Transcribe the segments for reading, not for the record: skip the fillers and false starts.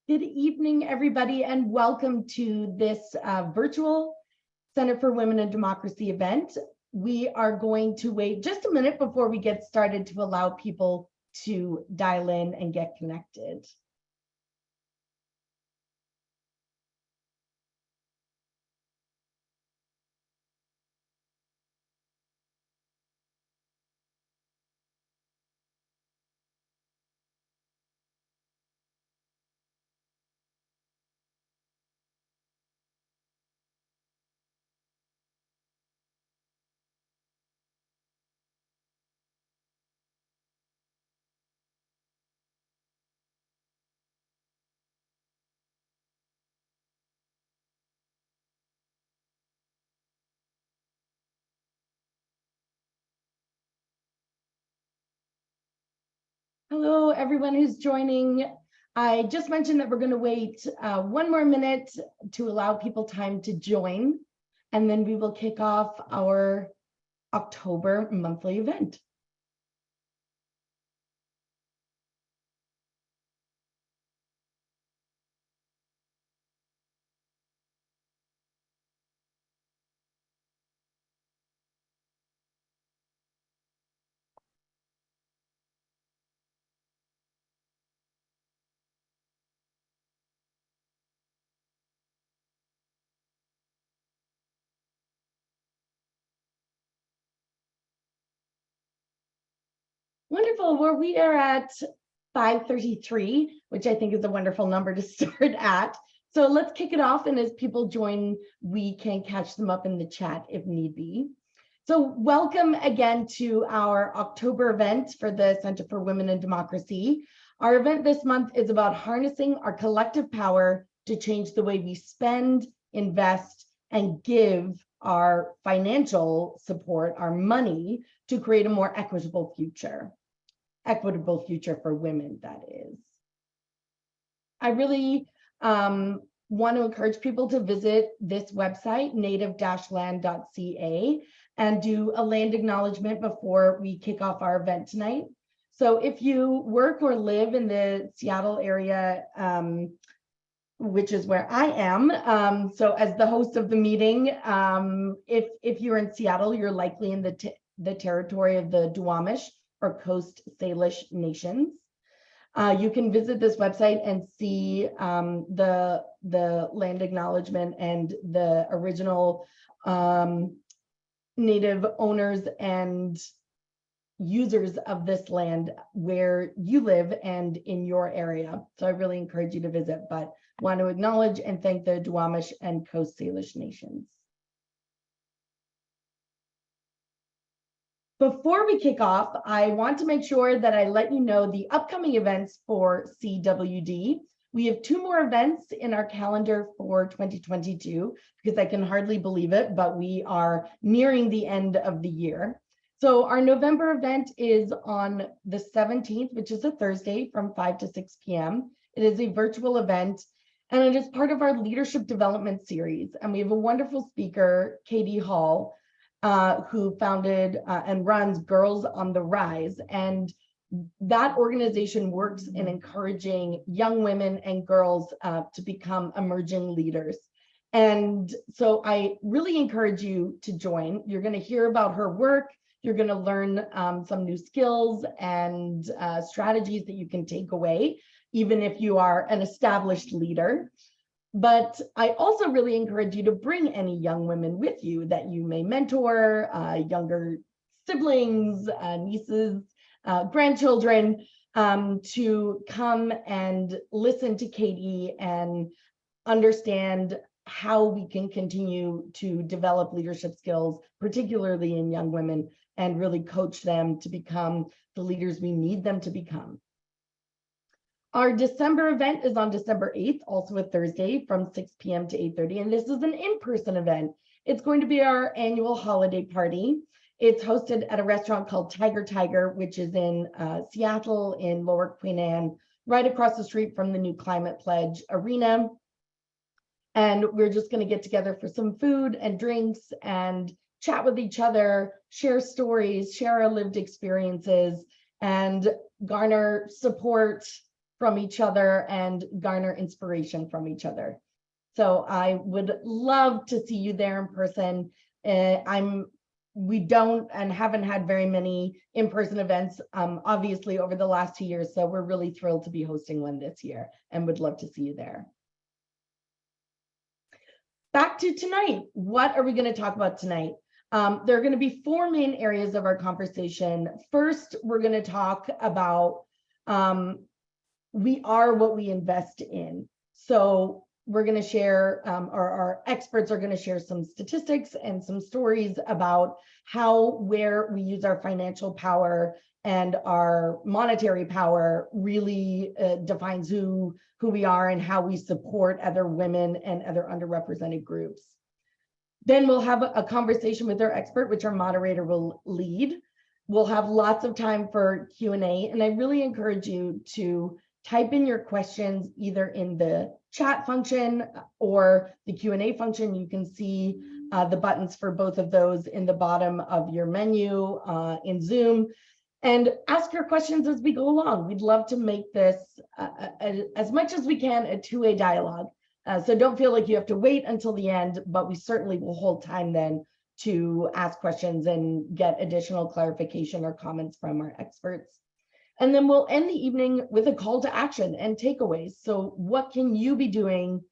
Good evening, everybody, and welcome to this virtual Center for Women and Democracy event. We are going to wait just a minute before we get started to allow people to dial in and get connected. Hello, everyone who's joining. I just mentioned that we're going to wait one more minute to allow people time to join, and then we will kick off our October monthly event. Wonderful. Well, we are at 5:33, which I think is a wonderful number to start at. So let's kick it off. And as people join, we can catch them up in the chat if need be. So welcome again to our October event for the Center for Women and Democracy. Our event this month is about harnessing our collective power to change the way we spend, invest, and give our financial support, our money, to create a more equitable future for women, that is. I really want to encourage people to visit this website, native-land.ca, and do a land acknowledgement before we kick off our event tonight. So if you work or live in the Seattle area, which is where I am, so as the host of the meeting, if you're in Seattle, you're likely in the territory of the Duwamish or Coast Salish nations. You can visit this website and see the land acknowledgement and the original Native owners and users of this land where you live and in your area. So I really encourage you to visit, but want to acknowledge and thank the Duwamish and Coast Salish nations. Before we kick off, I want to make sure that I let you know the upcoming events for CWD. We have 2 more events in our calendar for 2022, because I can hardly believe it, but we are nearing the end of the year. So our November event is on the 17th, which is a Thursday from 5 to 6 p.m. It is a virtual event, and it is part of our leadership development series. And we have a wonderful speaker, Katie Hall, who founded and runs Girls on the Rise. And that organization works in encouraging young women and girls to become emerging leaders. And so I really encourage you to join. You're going to hear about her work. You're going to learn some new skills and strategies that you can take away, even if you are an established leader. But I also really encourage you to bring any young women with you that you may mentor, younger siblings, nieces, grandchildren, to come and listen to Katie and understand how we can continue to develop leadership skills, particularly in young women, and really coach them to become the leaders we need them to become. Our December event is on December 8th, also a Thursday from 6 p.m. to 8:30, and this is an in-person event. It's going to be our annual holiday party. It's hosted at a restaurant called Tiger, which is in Seattle in Lower Queen Anne, right across the street from the new Climate Pledge Arena. And we're just going to get together for some food and drinks and chat with each other, share stories, share our lived experiences, and garner support from each other and garner inspiration from each other. So I would love to see you there in person. We don't and haven't had very many in-person events, obviously, over the last 2 years. So we're really thrilled to be hosting one this year and would love to see you there. Back to tonight. What are we going to talk about tonight? There are going to be 4 main areas of our conversation. First, we're going to talk about we are what we invest in. So we're going to share, our experts are going to share some statistics and some stories about where we use our financial power and our monetary power really defines who we are and how we support other women and other underrepresented groups. Then we'll have a conversation with our expert, which our moderator will lead. We'll have lots of time for Q&A, and I really encourage you to type in your questions either in the chat function or the Q&A function. You can see the buttons for both of those in the bottom of your menu in Zoom. And ask your questions as we go along. We'd love to make this, as much as we can, a two-way dialogue. So don't feel like you have to wait until the end, but we certainly will hold time then to ask questions and get additional clarification or comments from our experts. And then we'll end the evening with a call to action and takeaways. So what can you be doing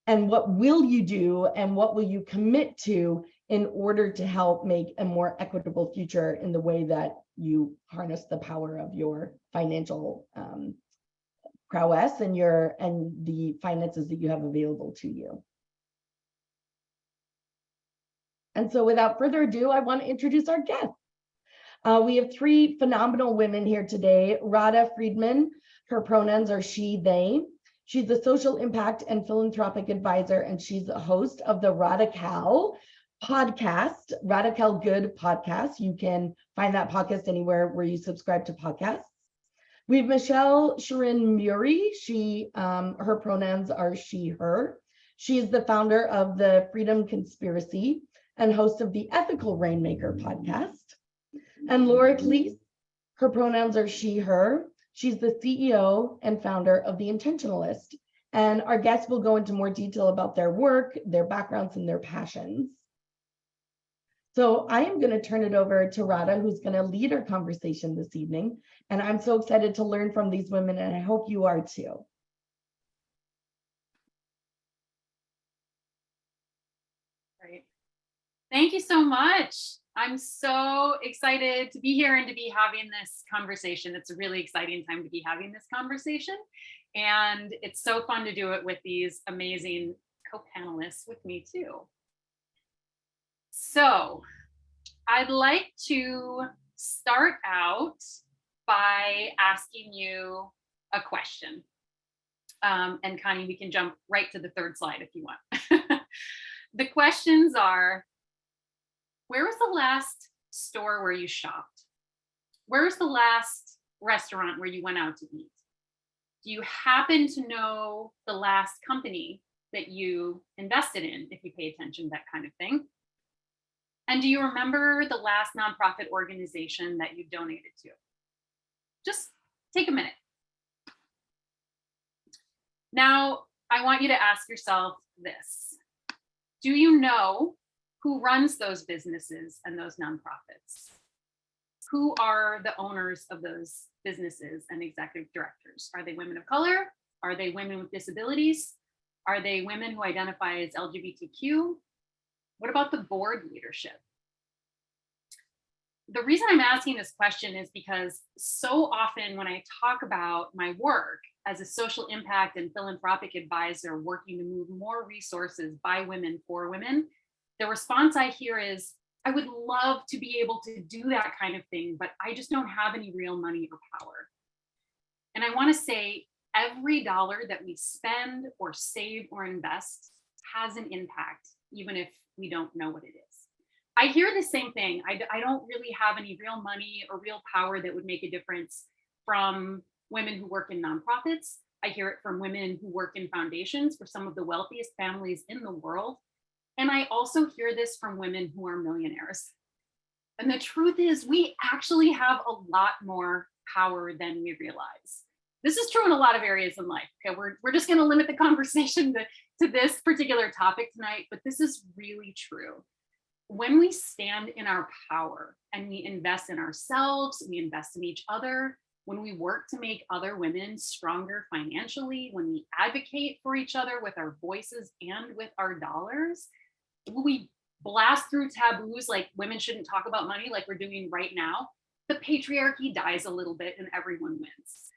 and what will you do and what will you commit to in order to help make a more equitable future in the way that you harness the power of your financial prowess and the finances that you have available to you. And so without further ado, I want to introduce our guests. We have 3 phenomenal women here today. Radha Friedman, her pronouns are she, they. She's a social impact and philanthropic advisor, and she's the host of the Radical podcast, Radical Good podcast. You can find that podcast anywhere where you subscribe to podcasts. We have Michelle Sharon Murray. Her pronouns are she, her. She is the founder of the Freedom Conspiracy and host of the Ethical Rainmaker podcast. And Laura Cleese, her pronouns are she, her. She's the CEO and founder of The Intentionalist. And our guests will go into more detail about their work, their backgrounds, and their passions. So I am going to turn it over to Radha, who's going to lead our conversation this evening. And I'm so excited to learn from these women, and I hope you are too. Great. Thank you so much. I'm so excited to be here and to be having this conversation. It's a really exciting time to be having this conversation. And it's so fun to do it with these amazing co-panelists with me too. So I'd like to start out by asking you a question. And Connie, we can jump right to the 3rd slide if you want. The questions are, where was the last store where you shopped? Where was the last restaurant where you went out to eat? Do you happen to know the last company that you invested in, if you pay attention to that kind of thing? And do you remember the last nonprofit organization that you donated to? Just take a minute. Now, I want you to ask yourself this. Do you know who runs those businesses and those nonprofits? Who are the owners of those businesses and executive directors? Are they women of color? Are they women with disabilities? Are they women who identify as LGBTQ? What about the board leadership? The reason I'm asking this question is because so often when I talk about my work as a social impact and philanthropic advisor working to move more resources by women for women, the response I hear is, I would love to be able to do that kind of thing, but I just don't have any real money or power. And I want to say every dollar that we spend or save or invest has an impact, even if we don't know what it is. I hear the same thing. I don't really have any real money or real power that would make a difference from women who work in nonprofits. I hear it from women who work in foundations for some of the wealthiest families in the world. And I also hear this from women who are millionaires. And the truth is, we actually have a lot more power than we realize. This is true in a lot of areas in life. Okay, we're just going to limit the conversation to this particular topic tonight, but this is really true. When we stand in our power and we invest in ourselves, we invest in each other, when we work to make other women stronger financially, when we advocate for each other with our voices and with our dollars, when we blast through taboos like women shouldn't talk about money like we're doing right now, the patriarchy dies a little bit and everyone wins.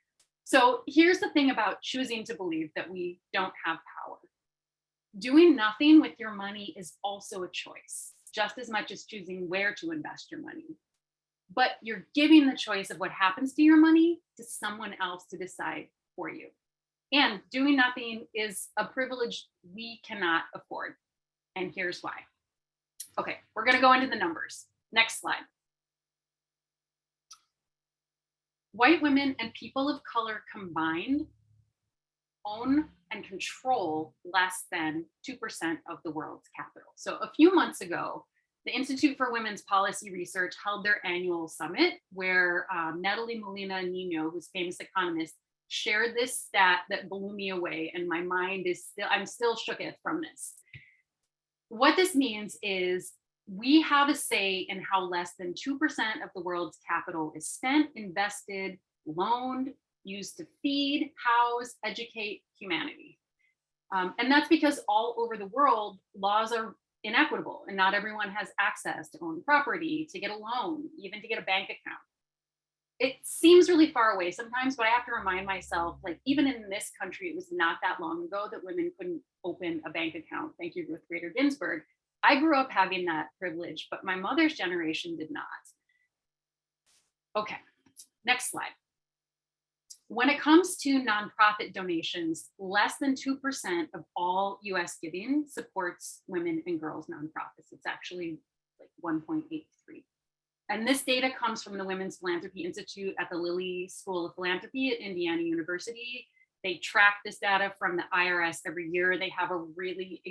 So here's the thing about choosing to believe that we don't have power. Doing nothing with your money is also a choice, just as much as choosing where to invest your money. But you're giving the choice of what happens to your money to someone else to decide for you. And doing nothing is a privilege we cannot afford. And here's why. Okay, we're going to go into the numbers. Next slide. White women and people of color combined own and control less than 2% of the world's capital. So a few months ago, the Institute for Women's Policy Research held their annual summit where Natalie Molina Nino, who's a famous economist, shared this stat that blew me away. And my mind is still, I'm still shooketh from this. What this means is we have a say in how less than 2% of the world's capital is spent, invested, loaned, used to feed, house, educate humanity. And that's because all over the world, laws are inequitable and not everyone has access to own property, to get a loan, even to get a bank account. It seems really far away sometimes, but I have to remind myself, like even in this country, it was not that long ago that women couldn't open a bank account. Thank you, Ruth Bader Ginsburg. I grew up having that privilege, but my mother's generation did not. Okay, next slide. When it comes to nonprofit donations, less than 2% of all US giving supports women and girls nonprofits. It's actually like 1.83. And this data comes from the Women's Philanthropy Institute at the Lilly School of Philanthropy at Indiana University. They track this data from the IRS every year. They have a really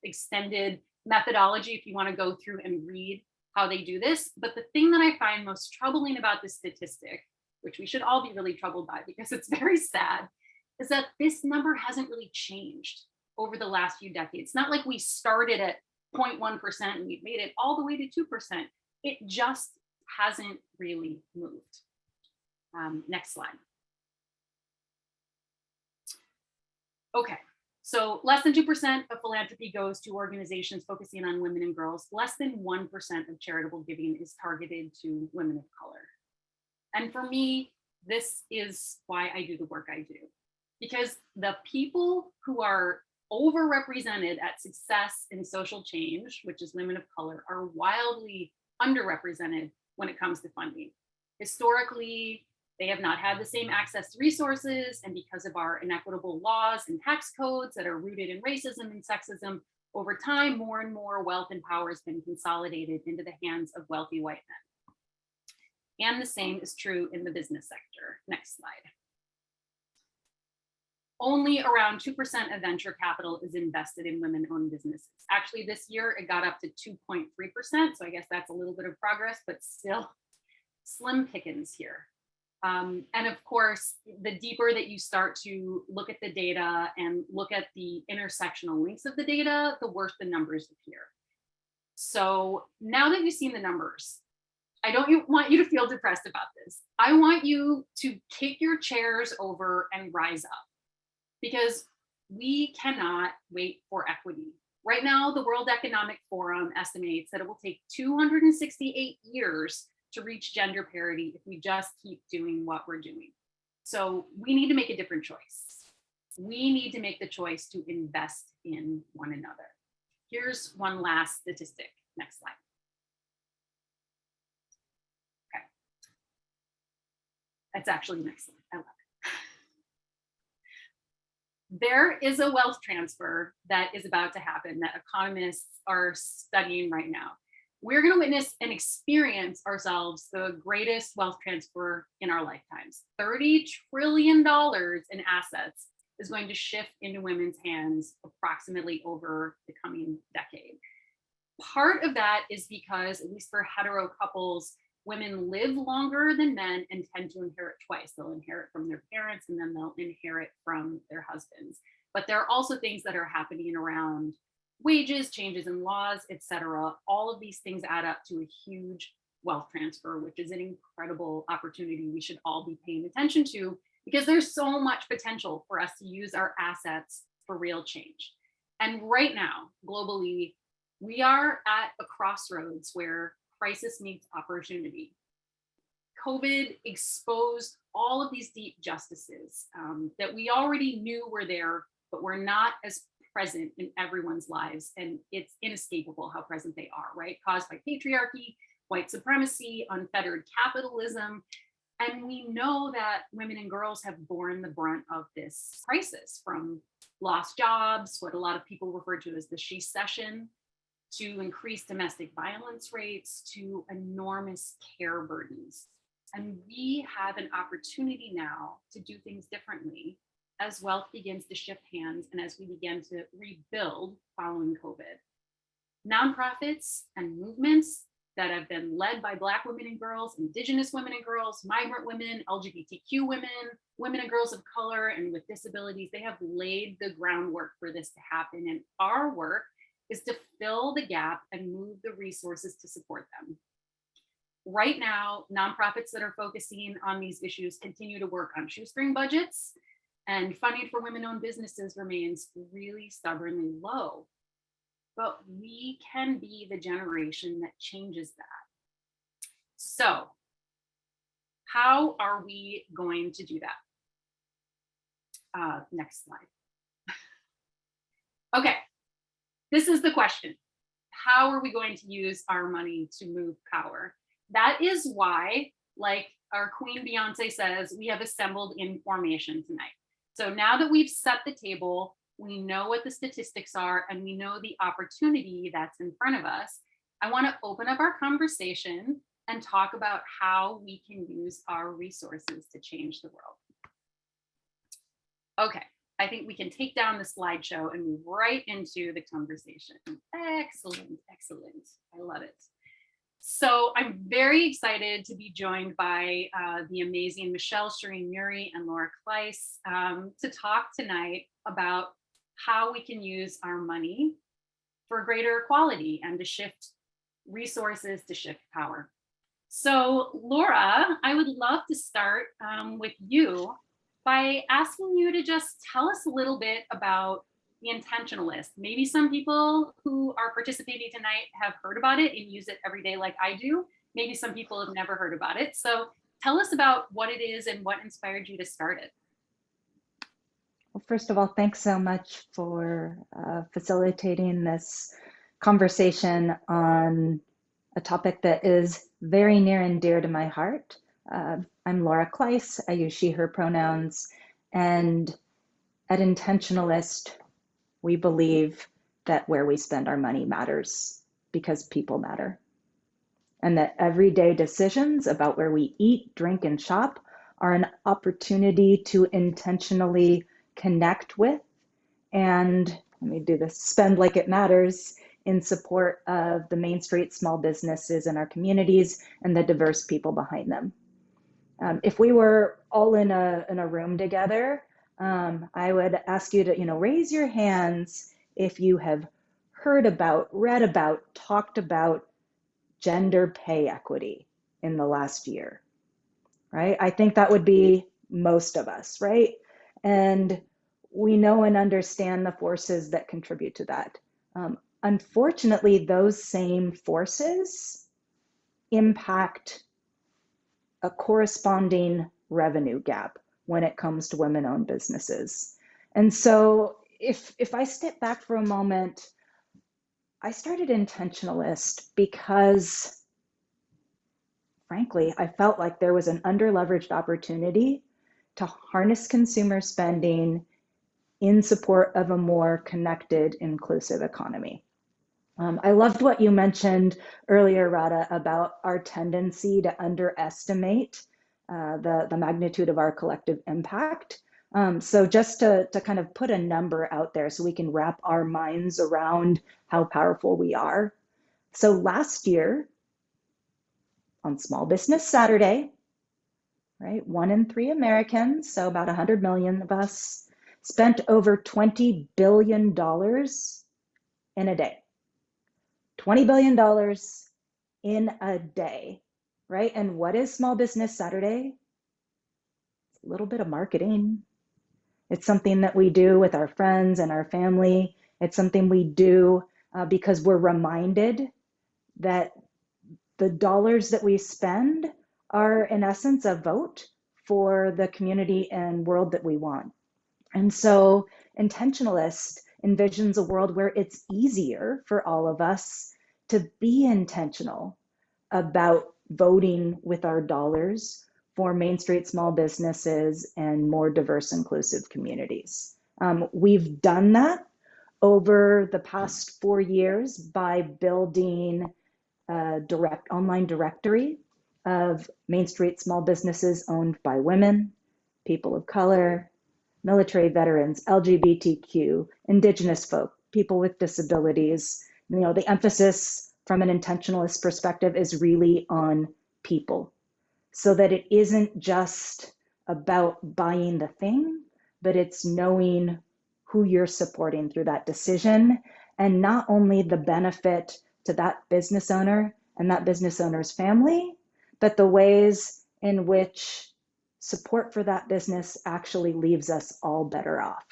extended methodology if you want to go through and read how they do this. But the thing that I find most troubling about this statistic, which we should all be really troubled by because it's very sad, is that this number hasn't really changed over the last few decades. It's not like we started at 0.1% and we've made it all the way to 2%. It just hasn't really moved. Next slide. Okay, so less than 2% of philanthropy goes to organizations focusing on women and girls. Less than 1% of charitable giving is targeted to women of color. And for me, this is why I do the work I do. Because the people who are overrepresented at success in social change, which is women of color, are wildly underrepresented when it comes to funding. Historically, they have not had the same access to resources, and because of our inequitable laws and tax codes that are rooted in racism and sexism, over time, more and more wealth and power has been consolidated into the hands of wealthy white men. And the same is true in the business sector. Next slide. Only around 2% of venture capital is invested in women-owned businesses. Actually, this year it got up to 2.3%, so I guess that's a little bit of progress, but still slim pickings here. And of course, the deeper that you start to look at the data and look at the intersectional links of the data, the worse the numbers appear. So now that you've seen the numbers, I don't want you to feel depressed about this. I want you to kick your chairs over and rise up, because we cannot wait for equity. Right now, the World Economic Forum estimates that it will take 268 years to reach gender parity if we just keep doing what we're doing. So we need to make a different choice. We need to make the choice to invest in one another. Here's one last statistic. Next slide. Okay. That's actually next slide. I love it. There is a wealth transfer that is about to happen that economists are studying right now. We're going to witness and experience ourselves the greatest wealth transfer in our lifetimes. $30 trillion in assets is going to shift into women's hands approximately over the coming decade. Part of that is because, at least for hetero couples, women live longer than men and tend to inherit twice. They'll inherit from their parents and then they'll inherit from their husbands. But there are also things that are happening around wages, changes in laws, etc. All of these things add up to a huge wealth transfer, which is an incredible opportunity we should all be paying attention to, because there's so much potential for us to use our assets for real change. And right now, globally, we are at a crossroads where crisis meets opportunity. COVID exposed all of these deep justices that we already knew were there, but were not as present in everyone's lives. And it's inescapable how present they are, right? Caused by patriarchy, white supremacy, unfettered capitalism. And we know that women and girls have borne the brunt of this crisis, from lost jobs, what a lot of people refer to as the she-cession, to increased domestic violence rates, to enormous care burdens. And we have an opportunity now to do things differently as wealth begins to shift hands and as we begin to rebuild following COVID. Nonprofits and movements that have been led by Black women and girls, Indigenous women and girls, migrant women, LGBTQ women, women and girls of color, and with disabilities, they have laid the groundwork for this to happen. And our work is to fill the gap and move the resources to support them. Right now, nonprofits that are focusing on these issues continue to work on shoestring budgets, and funding for women-owned businesses remains really stubbornly low. But we can be the generation that changes that. So, how are we going to do that? Next slide. Okay, this is the question. How are we going to use our money to move power? That is why, like our Queen Beyonce says, we have assembled in formation tonight. So now that we've set the table, we know what the statistics are, and we know the opportunity that's in front of us, I want to open up our conversation and talk about how we can use our resources to change the world. Okay, I think we can take down the slideshow and move right into the conversation. Excellent, excellent. I love it. So I'm very excited to be joined by the amazing Michelle Shireen Muri and Laura Kleiss to talk tonight about how we can use our money for greater equality and to shift resources, to shift power. So Laura, I would love to start with you by asking you to just tell us a little bit about the Intentionalist. Maybe some people who are participating tonight have heard about it and use it every day like I do. Maybe some people have never heard about it. So tell us about what it is and what inspired you to start it. Well, first of all, thanks so much for facilitating this conversation on a topic that is very near and dear to my heart. I'm Laura Kleiss. I use she, her pronouns. And at Intentionalist, we believe that where we spend our money matters because people matter. And that everyday decisions about where we eat, drink, and shop are an opportunity to intentionally connect with and, let me do this, spend like it matters in support of the Main Street small businesses in our communities and the diverse people behind them. If we were all in a room together, I would ask you to, raise your hands if you have heard about, read about, talked about gender pay equity in the last year, right? I think that would be most of us, right? And we know and understand the forces that contribute to that. Unfortunately, those same forces impact a corresponding revenue gap when it comes to women-owned businesses. And so if I step back for a moment, I started Intentionalist because, frankly, I felt like there was an underleveraged opportunity to harness consumer spending in support of a more connected, inclusive economy. I loved what you mentioned earlier, Radha, about our tendency to underestimate the magnitude of our collective impact. So just to kind of put a number out there so we can wrap our minds around how powerful we are. So last year, on Small Business Saturday, right? 1 in 3 Americans, so about 100 million of us, spent over $20 billion in a day. $20 billion in a day, right? And what is Small Business Saturday? It's a little bit of marketing. It's something that we do with our friends and our family. It's something we do because we're reminded that the dollars that we spend are, in essence, a vote for the community and world that we want. And so Intentionalist envisions a world where it's easier for all of us to be intentional about voting with our dollars for Main Street small businesses and more diverse, inclusive communities. We've done that over the past 4 years by building a online directory of Main Street small businesses owned by women, people of color, military veterans, LGBTQ, Indigenous folk, people with disabilities. You know, the emphasis from an intentionalist perspective is really on people, so that it isn't just about buying the thing, but it's knowing who you're supporting through that decision, and not only the benefit to that business owner and that business owner's family, but the ways in which support for that business actually leaves us all better off.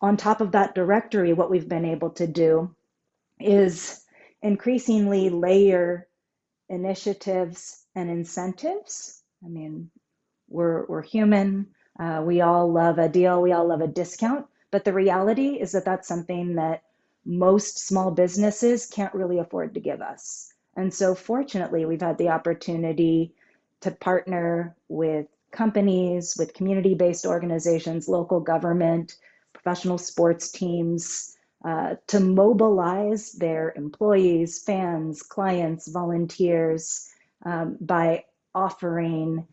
On top of that directory, what we've been able to do is increasingly layer initiatives and incentives. I mean, we're human. We all love a deal. We all love a discount. But the reality is that that's something that most small businesses can't really afford to give us. And so fortunately, we've had the opportunity to partner with companies, with community-based organizations, local government, professional sports teams, to mobilize their employees, fans, clients, volunteers, by offering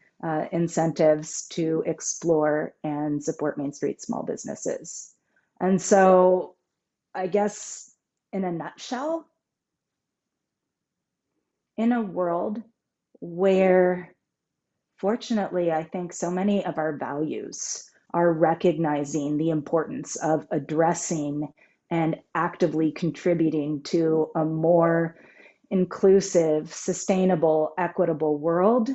incentives to explore and support Main Street small businesses. And so I guess in a nutshell, in a world where, fortunately, I think so many of our values are recognizing the importance of addressing and actively contributing to a more inclusive, sustainable, equitable world,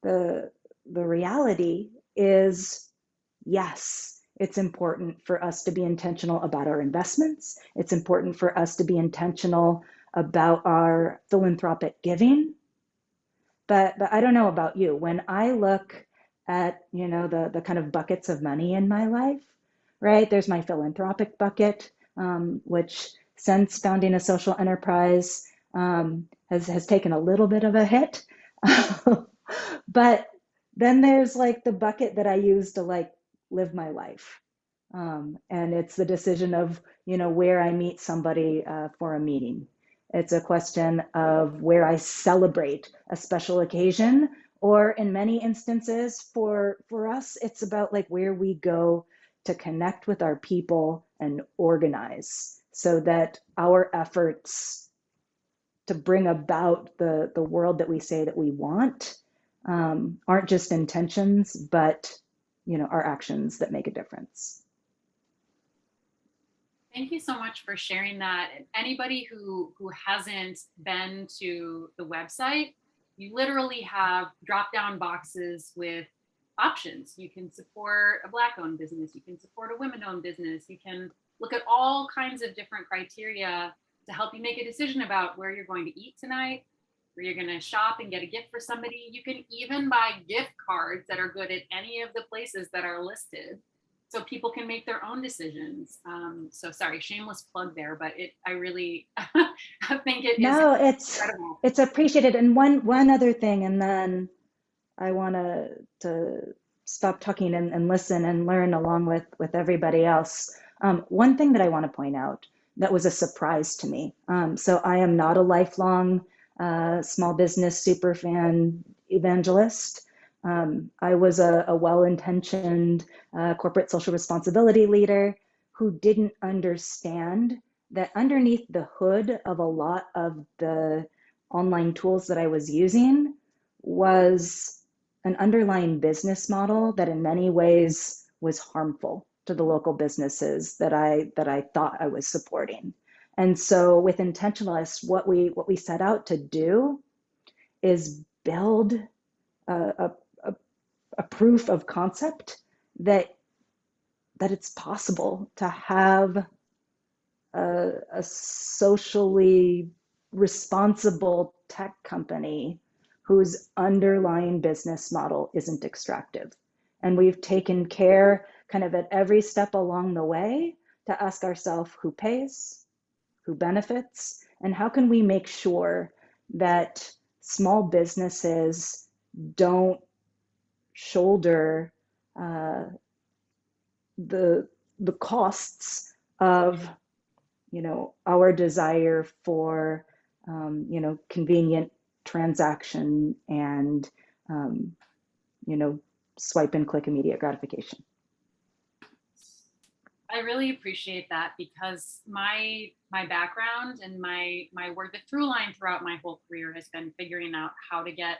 the reality is, yes, it's important for us to be intentional about our investments. It's important for us to be intentional about our philanthropic giving. But I don't know about you. When I look at, you know, the kind of buckets of money in my life, right? There's my philanthropic bucket, which since founding a social enterprise has taken a little bit of a hit. But then there's like the bucket that I use to like live my life. And it's the decision of, you know, where I meet somebody for a meeting. It's a question of where I celebrate a special occasion, or in many instances for us, it's about like where we go to connect with our people and organize so that our efforts to bring about the world that we say that we want aren't just intentions, but, you know, our actions that make a difference. Thank you so much for sharing that. Anybody who hasn't been to the website, you literally have drop-down boxes with options. You can support a Black-owned business. You can support a women-owned business. You can look at all kinds of different criteria to help you make a decision about where you're going to eat tonight, where you're going to shop and get a gift for somebody. You can even buy gift cards that are good at any of the places that are listed, so people can make their own decisions. So sorry, shameless plug there, but I really I think it is incredible. It's appreciated. And one other thing, and then I want to stop talking and listen and learn along with everybody else. One thing that I want to point out that was a surprise to me. So I am not a lifelong small business superfan evangelist. I was a well-intentioned corporate social responsibility leader who didn't understand that underneath the hood of a lot of the online tools that I was using was an underlying business model that in many ways was harmful to the local businesses that I thought I was supporting. And so with Intentionalists, what we set out to do is build a, a proof of concept that it's possible to have a socially responsible tech company whose underlying business model isn't extractive. And we've taken care kind of at every step along the way to ask ourselves who pays, who benefits, and how can we make sure that small businesses don't shoulder the costs of our desire for convenient transaction and swipe and click immediate gratification. I really appreciate that, because my background and my work, the through line throughout my whole career has been figuring out how to get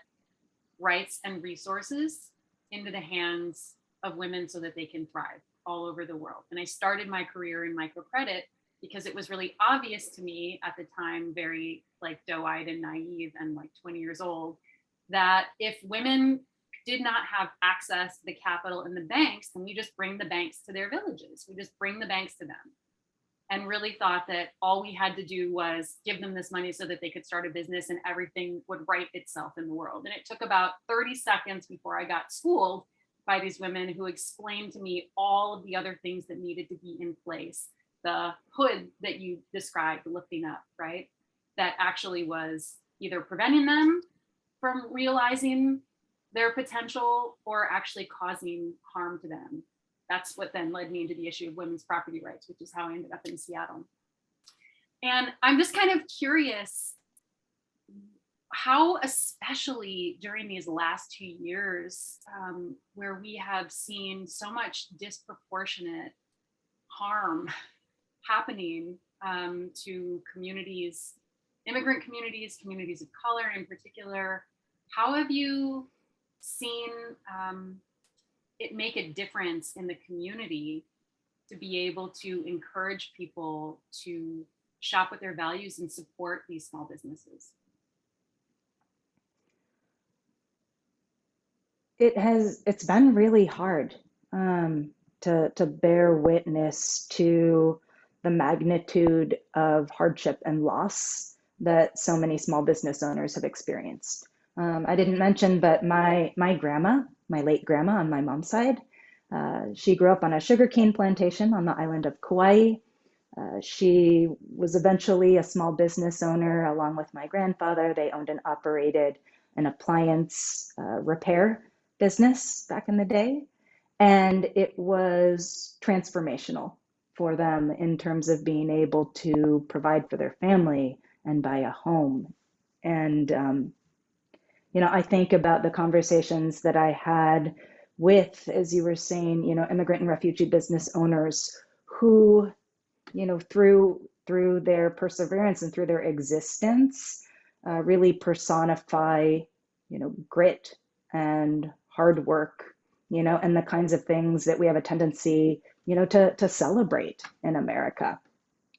rights and resources into the hands of women so that they can thrive all over the world. And I started my career in microcredit because it was really obvious to me at the time, very like doe-eyed and naive and like 20 years old, that if women did not have access to the capital in the banks, then we just bring the banks to their villages. We just bring the banks to them. And really thought that all we had to do was give them this money so that they could start a business and everything would right itself in the world. And it took about 30 seconds before I got schooled by these women who explained to me all of the other things that needed to be in place. The hood that you described, lifting up, right? That actually was either preventing them from realizing their potential or actually causing harm to them. That's what then led me into the issue of women's property rights, which is how I ended up in Seattle. And I'm just kind of curious how, especially during these last 2 years, where we have seen so much disproportionate harm happening to communities, immigrant communities, communities of color in particular, how have you seen it make a difference in the community to be able to encourage people to shop with their values and support these small businesses? It's been really hard to bear witness to the magnitude of hardship and loss that so many small business owners have experienced. I didn't mention, but my grandma, my late grandma on my mom's side, she grew up on a sugarcane plantation on the island of Kauai. She was eventually a small business owner along with my grandfather. They owned and operated an appliance repair business back in the day. And it was transformational for them in terms of being able to provide for their family and buy a home. And I think about the conversations that I had with, as you were saying, immigrant and refugee business owners who, through their perseverance and through their existence, really personify, grit and hard work, and the kinds of things that we have a tendency, to celebrate in America.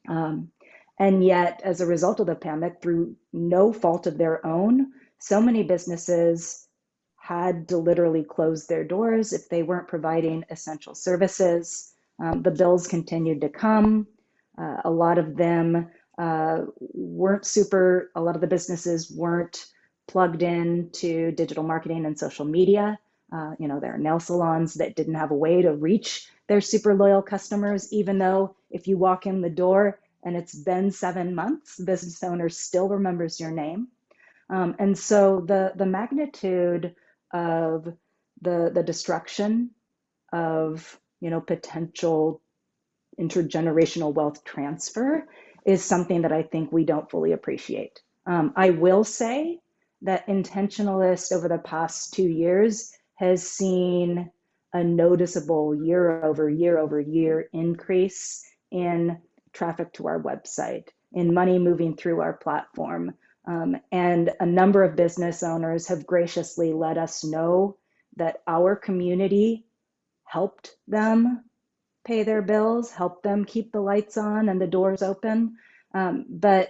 And yet, as a result of the pandemic, through no fault of their own, so many businesses had to literally close their doors if they weren't providing essential services. The bills continued to come. A lot of them a lot of the businesses weren't plugged in to digital marketing and social media. There are nail salons that didn't have a way to reach their super loyal customers, even though if you walk in the door and it's been 7 months, the business owner still remembers your name. And so the magnitude of the destruction of potential intergenerational wealth transfer is something that I think we don't fully appreciate. I will say that Intentionalist over the past 2 years has seen a noticeable year over year increase in traffic to our website, in money moving through our platform. And a number of business owners have graciously let us know that our community helped them pay their bills, helped them keep the lights on and the doors open. But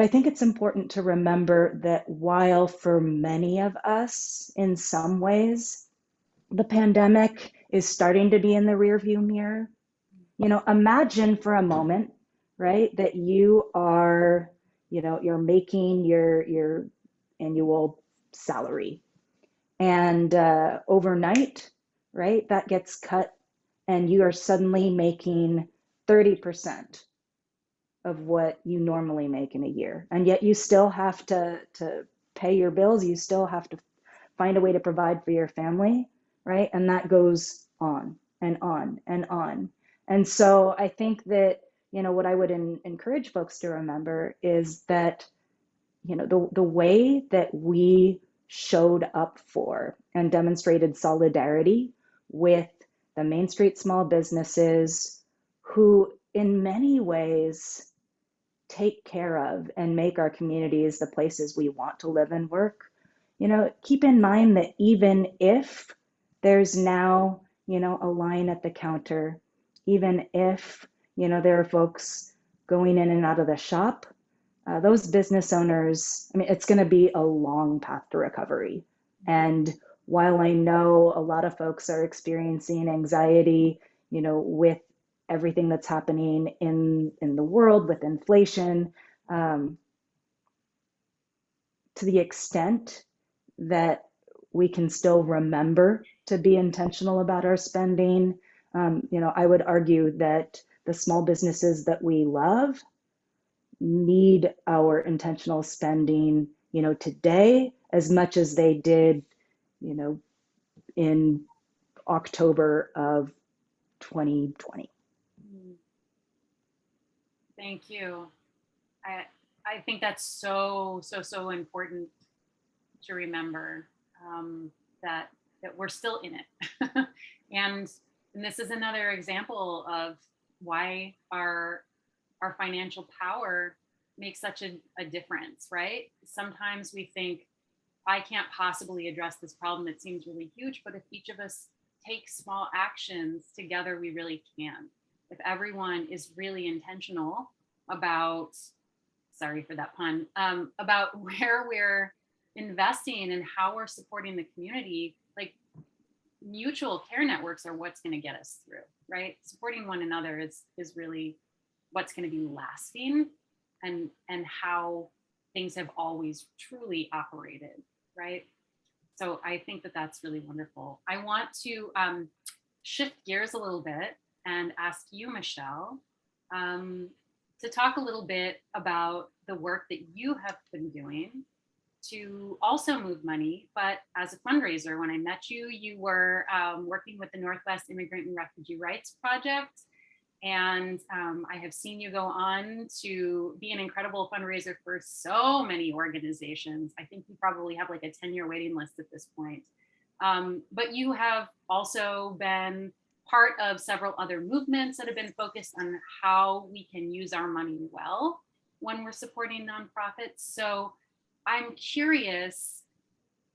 I think it's important to remember that while for many of us, in some ways, the pandemic is starting to be in the rearview mirror, imagine for a moment, right, that you are, you're making your annual salary, and overnight, right, that gets cut, and you are suddenly making 30% of what you normally make in a year, and yet you still have to pay your bills. You still have to find a way to provide for your family, right? And that goes on and on and on. And so I think that, what I would encourage folks to remember is that, the way that we showed up for and demonstrated solidarity with the Main Street small businesses who in many ways take care of and make our communities the places we want to live and work. Keep in mind that even if there's now, a line at the counter, even if, there are folks going in and out of the shop, those business owners, it's going to be a long path to recovery. And while I know a lot of folks are experiencing anxiety, with everything that's happening in the world with inflation, to the extent that we can still remember to be intentional about our spending, I would argue that the small businesses that we love need our intentional spending, today as much as they did, in October of 2020. Thank you. I think that's so important to remember, that we're still in it. and this is another example of why our financial power makes such a difference, right? Sometimes we think, I can't possibly address this problem. It seems really huge, but if each of us takes small actions together, we really can. If everyone is really intentional about, sorry for that pun, about where we're investing and how we're supporting the community, like mutual care networks are what's going to get us through, right? Supporting one another is really what's going to be lasting, and how things have always truly operated, right? So I think that that's really wonderful. I want to shift gears a little bit and ask you, Michelle, to talk a little bit about the work that you have been doing to also move money, but as a fundraiser. When I met you, you were working with the Northwest Immigrant and Refugee Rights Project. And I have seen you go on to be an incredible fundraiser for so many organizations. I think you probably have like a 10-year waiting list at this point. But you have also been part of several other movements that have been focused on how we can use our money well when we're supporting nonprofits. So I'm curious,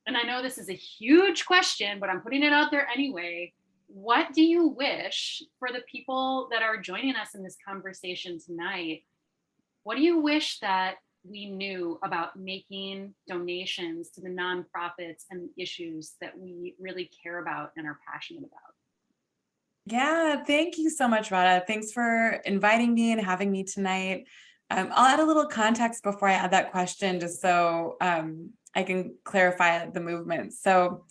and I know this is a huge question, but I'm putting it out there anyway. What do you wish for the people that are joining us in this conversation tonight? What do you wish that we knew about making donations to the nonprofits and issues that we really care about and are passionate about? Yeah, thank you so much, Rada. Thanks for inviting me and having me tonight. I'll add a little context before I add that question, just so I can clarify the movement. So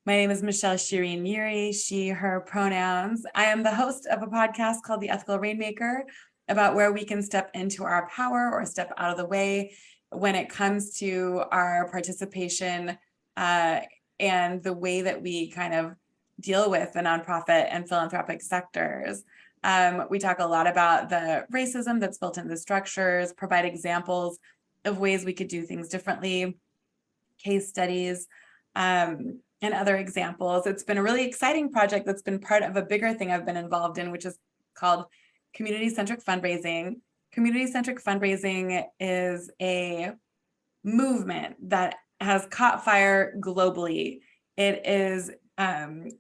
my name is Michelle Shireen Yuri, she, her pronouns. I am the host of a podcast called The Ethical Rainmaker, about where we can step into our power or step out of the way when it comes to our participation and the way that we kind of deal with the nonprofit and philanthropic sectors. We talk a lot about the racism that's built into the structures, provide examples of ways we could do things differently, case studies, and other examples. It's been a really exciting project that's been part of a bigger thing I've been involved in, which is called community-centric fundraising. community-centric fundraising is a movement that has caught fire globally. It is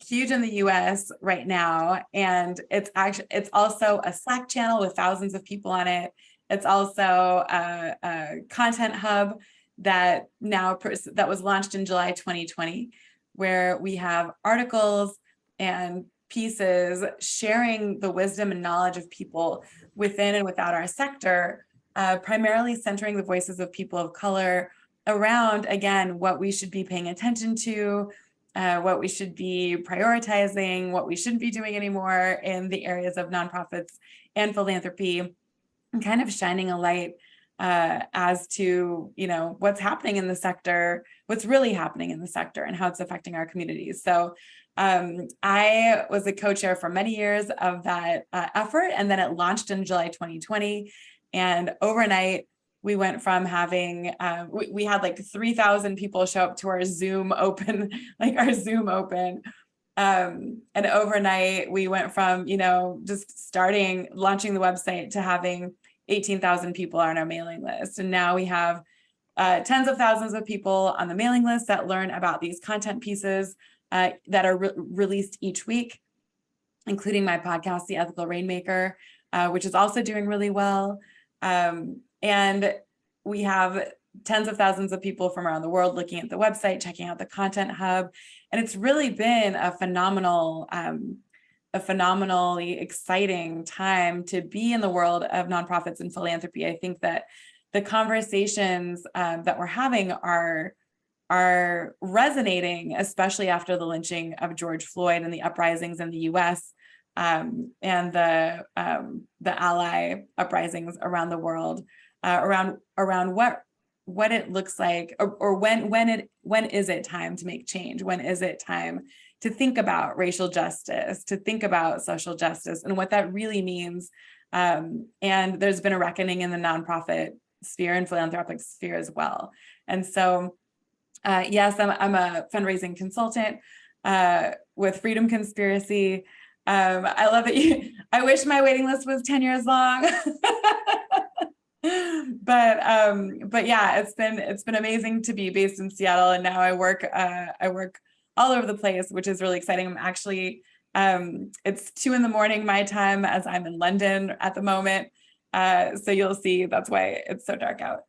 huge in the US right now, and it's also a Slack channel with thousands of people on it. It's also a content hub that was launched in July 2020, where we have articles and pieces sharing the wisdom and knowledge of people within and without our sector, primarily centering the voices of people of color around, again, what we should be paying attention to, what we should be prioritizing, what we shouldn't be doing anymore in the areas of nonprofits and philanthropy, and kind of shining a light as to, what's happening in the sector, what's really happening in the sector, and how it's affecting our communities. So I was a co-chair for many years of that effort, and then it launched in July 2020. And overnight, we went from having, we had like 3,000 people show up to our Zoom open, and overnight we went from, just launching the website to having 18,000 people on our mailing list. And now we have tens of thousands of people on the mailing list that learn about these content pieces that are released each week, including my podcast, The Ethical Rainmaker, which is also doing really well. And we have tens of thousands of people from around the world looking at the website, checking out the content hub. And it's really been a phenomenally exciting time to be in the world of nonprofits and philanthropy. I think that the conversations that we're having are resonating, especially after the lynching of George Floyd and the uprisings in the US, and the ally uprisings around the world, around what it looks like, or when is it time to make change? When is it time to think about racial justice, to think about social justice, and what that really means? And there's been a reckoning in the nonprofit sphere and philanthropic sphere as well. And so, yes, I'm a fundraising consultant with Freedom Conspiracy. I love that I wish my waiting list was 10 years long. But yeah, it's been amazing to be based in Seattle, and now I work all over the place, which is really exciting. I'm actually it's 2 a.m. my time, as I'm in London at the moment. So you'll see that's why it's so dark out.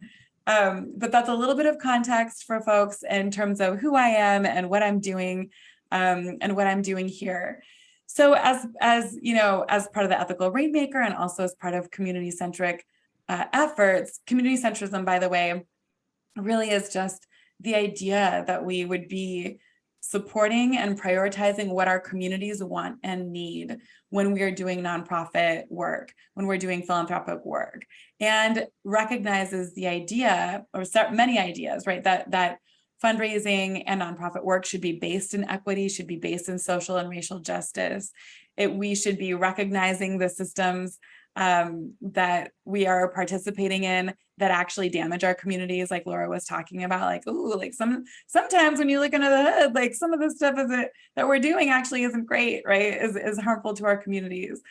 But that's a little bit of context for folks in terms of who I am and what I'm doing, and what I'm doing here. So as part of the Ethical Rainmaker, and also as part of community-centric efforts, community centrism, by the way, really is just the idea that we would be supporting and prioritizing what our communities want and need when we are doing nonprofit work, when we're doing philanthropic work, and recognizes the idea, or many ideas, right, that fundraising and nonprofit work should be based in equity, should be based in social and racial justice. We should be recognizing the systems that we are participating in that actually damage our communities, like Laura was talking about, like, ooh, like sometimes when you look under the hood, like some of the stuff that we're doing actually isn't great, right? Is harmful to our communities.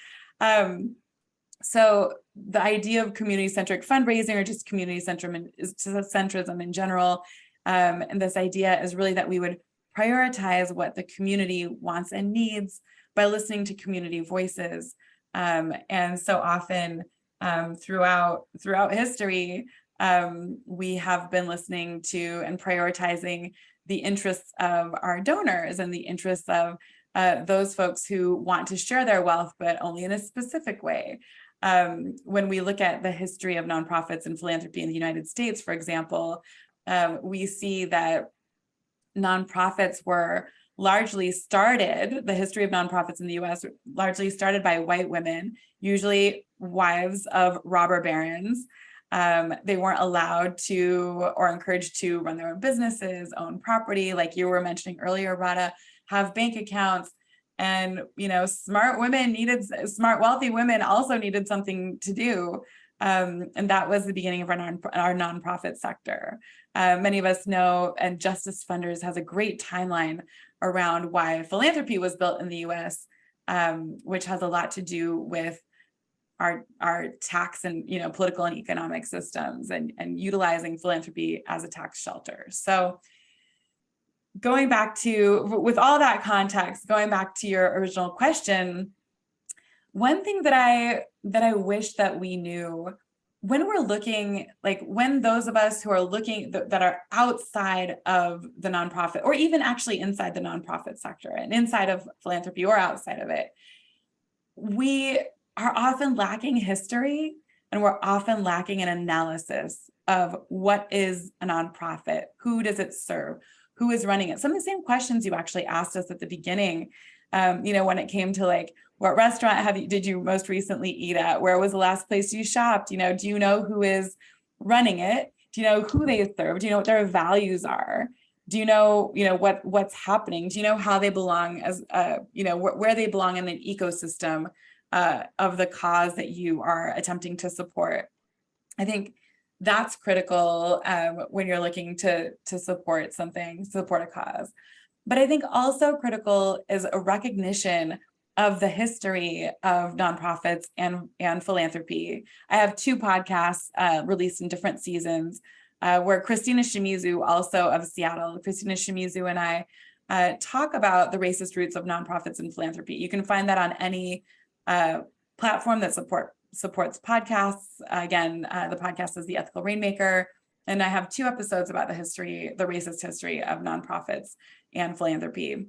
So the idea of community-centric fundraising, or just community centrism in general, and this idea is really that we would prioritize what the community wants and needs by listening to community voices. And so often throughout history, we have been listening to and prioritizing the interests of our donors and the interests of those folks who want to share their wealth, but only in a specific way. When we look at the history of nonprofits and philanthropy in the United States, for example, we see that nonprofits were largely started, the history of nonprofits in the US largely started by white women, usually wives of robber barons. They weren't allowed to or encouraged to run their own businesses, own property, like you were mentioning earlier, Radha, have bank accounts. And smart, wealthy women also needed something to do. And that was the beginning of our nonprofit sector. Many of us know, and Justice Funders has a great timeline around why philanthropy was built in the US, which has a lot to do with our tax and, political and economic systems, and utilizing philanthropy as a tax shelter. So going back to, with all that context, going back to your original question, one thing that I wish that we knew when we're looking, like when those of us who are looking that are outside of the nonprofit, or even actually inside the nonprofit sector and inside of philanthropy or outside of it, we are often lacking history, and we're often lacking an analysis of what is a nonprofit, who does it serve, who is running it. Some of the same questions you actually asked us at the beginning, when it came to like, what restaurant did you most recently eat at? Where was the last place you shopped? Do you know who is running it? Do you know who they serve? Do you know what their values are? Do you know, what's happening? Do you know how they belong as, where they belong in the ecosystem of the cause that you are attempting to support? I think that's critical when you're looking to support a cause. But I think also critical is a recognition of the history of nonprofits and philanthropy. I have 2 podcasts released in different seasons where Christina Shimizu, also of Seattle, Christina Shimizu and I talk about the racist roots of nonprofits and philanthropy. You can find that on any platform that supports podcasts. Again, the podcast is The Ethical Rainmaker. And I have 2 episodes about the racist history of nonprofits and philanthropy.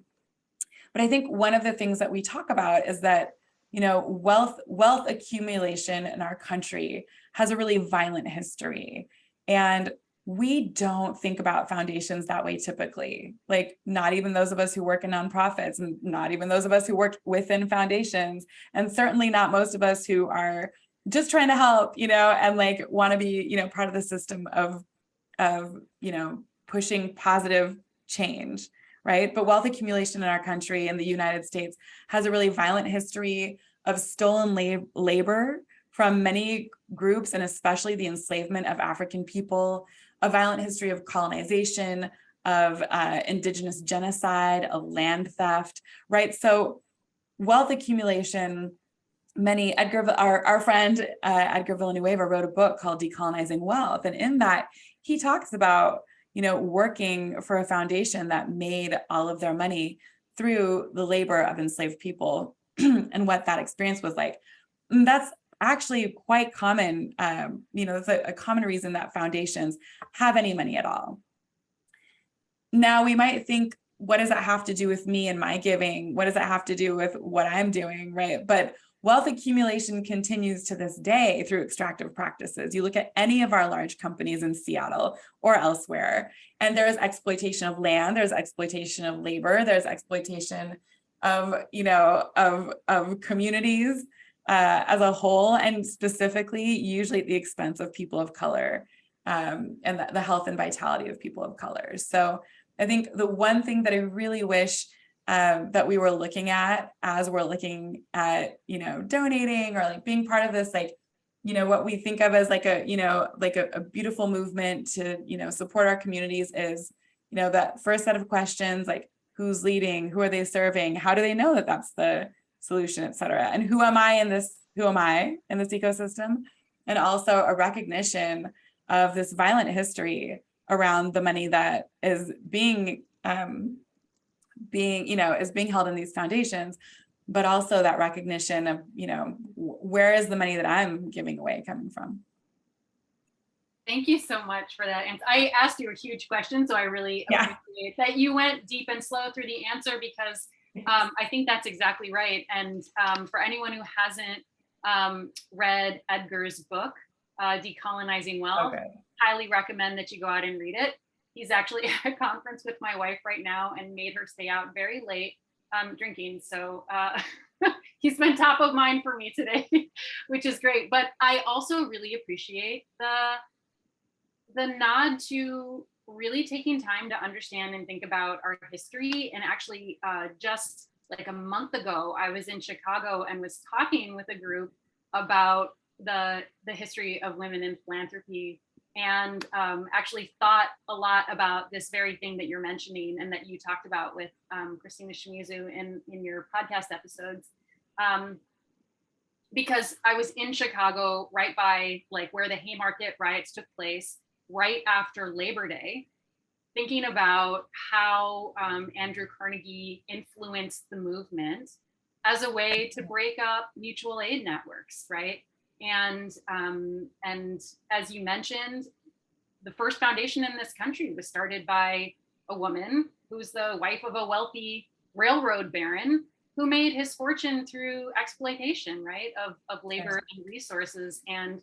But I think one of the things that we talk about is that, wealth accumulation in our country has a really violent history. And we don't think about foundations that way typically, like not even those of us who work in nonprofits, and not even those of us who work within foundations, and certainly not most of us who are just trying to help, and like want to be, part of the system of pushing positive change, right? But wealth accumulation in our country, in the United States, has a really violent history of stolen labor from many groups, and especially the enslavement of African people, a violent history of colonization, of indigenous genocide, of land theft, right? So wealth accumulation, our friend Edgar Villanueva wrote a book called Decolonizing Wealth. And in that, he talks about, working for a foundation that made all of their money through the labor of enslaved people and what that experience was like. And that's actually quite common. It's a common reason that foundations have any money at all. Now we might think, what does that have to do with me and my giving? What does that have to do with what I'm doing, right? But wealth accumulation continues to this day through extractive practices. You look at any of our large companies in Seattle or elsewhere, and there's exploitation of land, there's exploitation of labor, there's exploitation of, of communities as a whole, and specifically, usually at the expense of people of color and the health and vitality of people of color. So I think the one thing that I really wish that we were looking at as we're looking at, donating or like being part of this, like, what we think of as like a beautiful movement to, support our communities is, that first set of questions, like who's leading, who are they serving, how do they know that that's the solution, et cetera, and who am I in this ecosystem, and also a recognition of this violent history around the money that is being held in these foundations, but also that recognition of, where is the money that I'm giving away coming from? Thank you so much for that. And I asked you a huge question, so I really appreciate that you went deep and slow through the answer, because I think that's exactly right. And for anyone who hasn't read Edgar's book, Decolonizing Wealth, highly recommend that you go out and read it. He's actually at a conference with my wife right now and made her stay out very late drinking. So he's been top of mind for me today, which is great. But I also really appreciate the nod to really taking time to understand and think about our history. And actually just like a month ago, I was in Chicago and was talking with a group about the history of women in philanthropy, and actually thought a lot about this very thing that you're mentioning and that you talked about with Christina Shimizu in your podcast episodes. because I was in Chicago right by like where the Haymarket riots took place, right after Labor Day, thinking about how Andrew Carnegie influenced the movement as a way to break up mutual aid networks, right? And as you mentioned, the first foundation in this country was started by a woman who's the wife of a wealthy railroad baron who made his fortune through exploitation, right, of labor and resources. And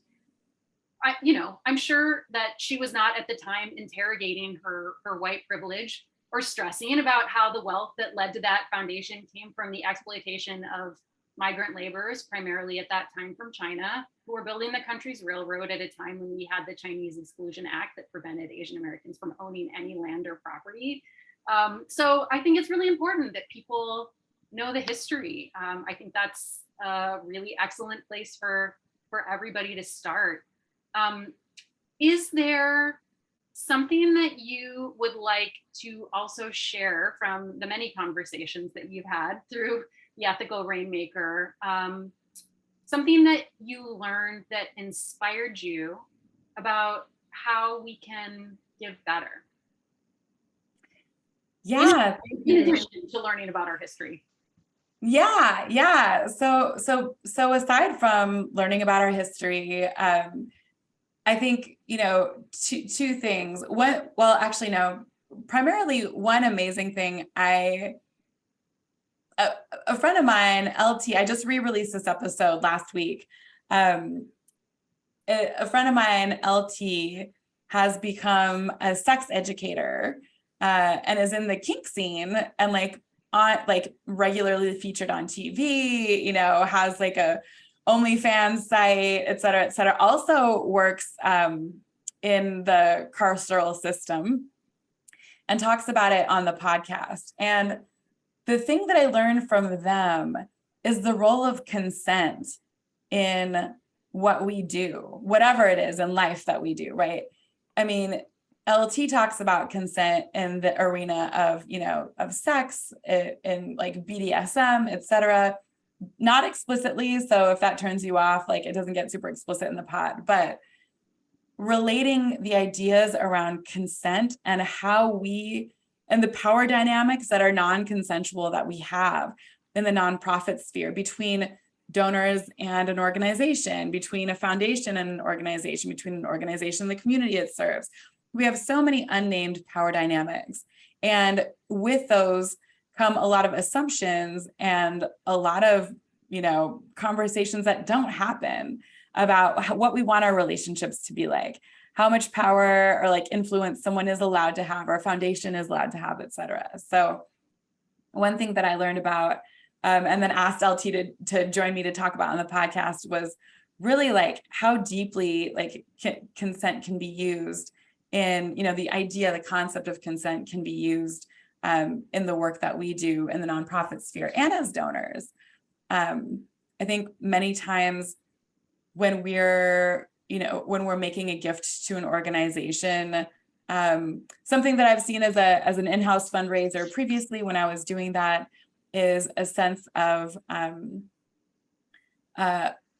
I'm sure that she was not at the time interrogating her white privilege or stressing about how the wealth that led to that foundation came from the exploitation of migrant laborers, primarily at that time from China, who were building the country's railroad at a time when we had the Chinese Exclusion Act that prevented Asian Americans from owning any land or property. So I think it's really important that people know the history. I think that's a really excellent place for everybody to start. Is there something that you would like to also share from the many conversations that you've had through the Ethical Rainmaker? Something that you learned that inspired you about how we can give better? Yeah. In addition to learning about our history. Yeah. So aside from learning about our history, I think, two things. Primarily one amazing thing. A friend of mine, LT, I just re-released this episode last week. A friend of mine, LT, has become a sex educator and is in the kink scene and regularly featured on TV, has like a OnlyFans site, et cetera, also works in the carceral system and talks about it on the podcast. And the thing that I learned from them is the role of consent in what we do, whatever it is in life that we do, right? I mean, LT talks about consent in the arena of sex, in like BDSM, et cetera, not explicitly. So if that turns you off, like it doesn't get super explicit in the pod, but relating the ideas around consent and and the power dynamics that are non-consensual that we have in the nonprofit sphere between donors and an organization, between a foundation and an organization, between an organization and the community it serves. We have so many unnamed power dynamics. And with those come a lot of assumptions and a lot of, conversations that don't happen about what we want our relationships to be like, how much power or like influence someone is allowed to have or a foundation is allowed to have, et cetera. So one thing that I learned about and then asked LT to join me to talk about on the podcast was really like how deeply like consent can be used in, the concept of consent can be used in the work that we do in the nonprofit sphere and as donors. I think many times when we're making a gift to an organization, something that I've seen as an in-house fundraiser previously when I was doing that is a sense of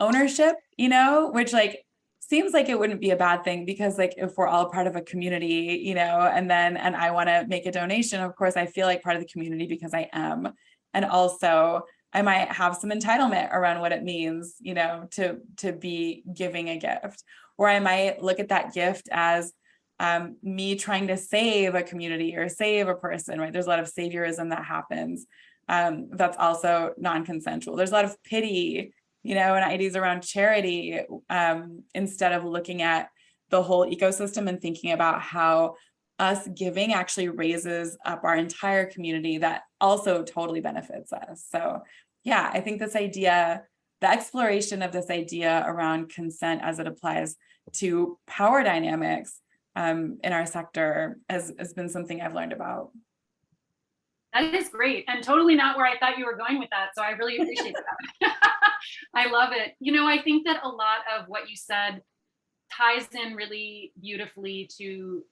ownership, which like seems like it wouldn't be a bad thing because like if we're all part of a community, and I want to make a donation, of course I feel like part of the community because I am. And also I might have some entitlement around what it means, to be giving a gift, or I might look at that gift as me trying to save a community or save a person, right? There's a lot of saviorism that happens. That's also non-consensual. There's a lot of pity, and ideas around charity, instead of looking at the whole ecosystem and thinking about how us giving actually raises up our entire community that also totally benefits us. So yeah, I think the exploration of this idea around consent as it applies to power dynamics in our sector has been something I've learned about. That is great, and totally not where I thought you were going with that. So I really appreciate that. I love it. I think that a lot of what you said ties in really beautifully to,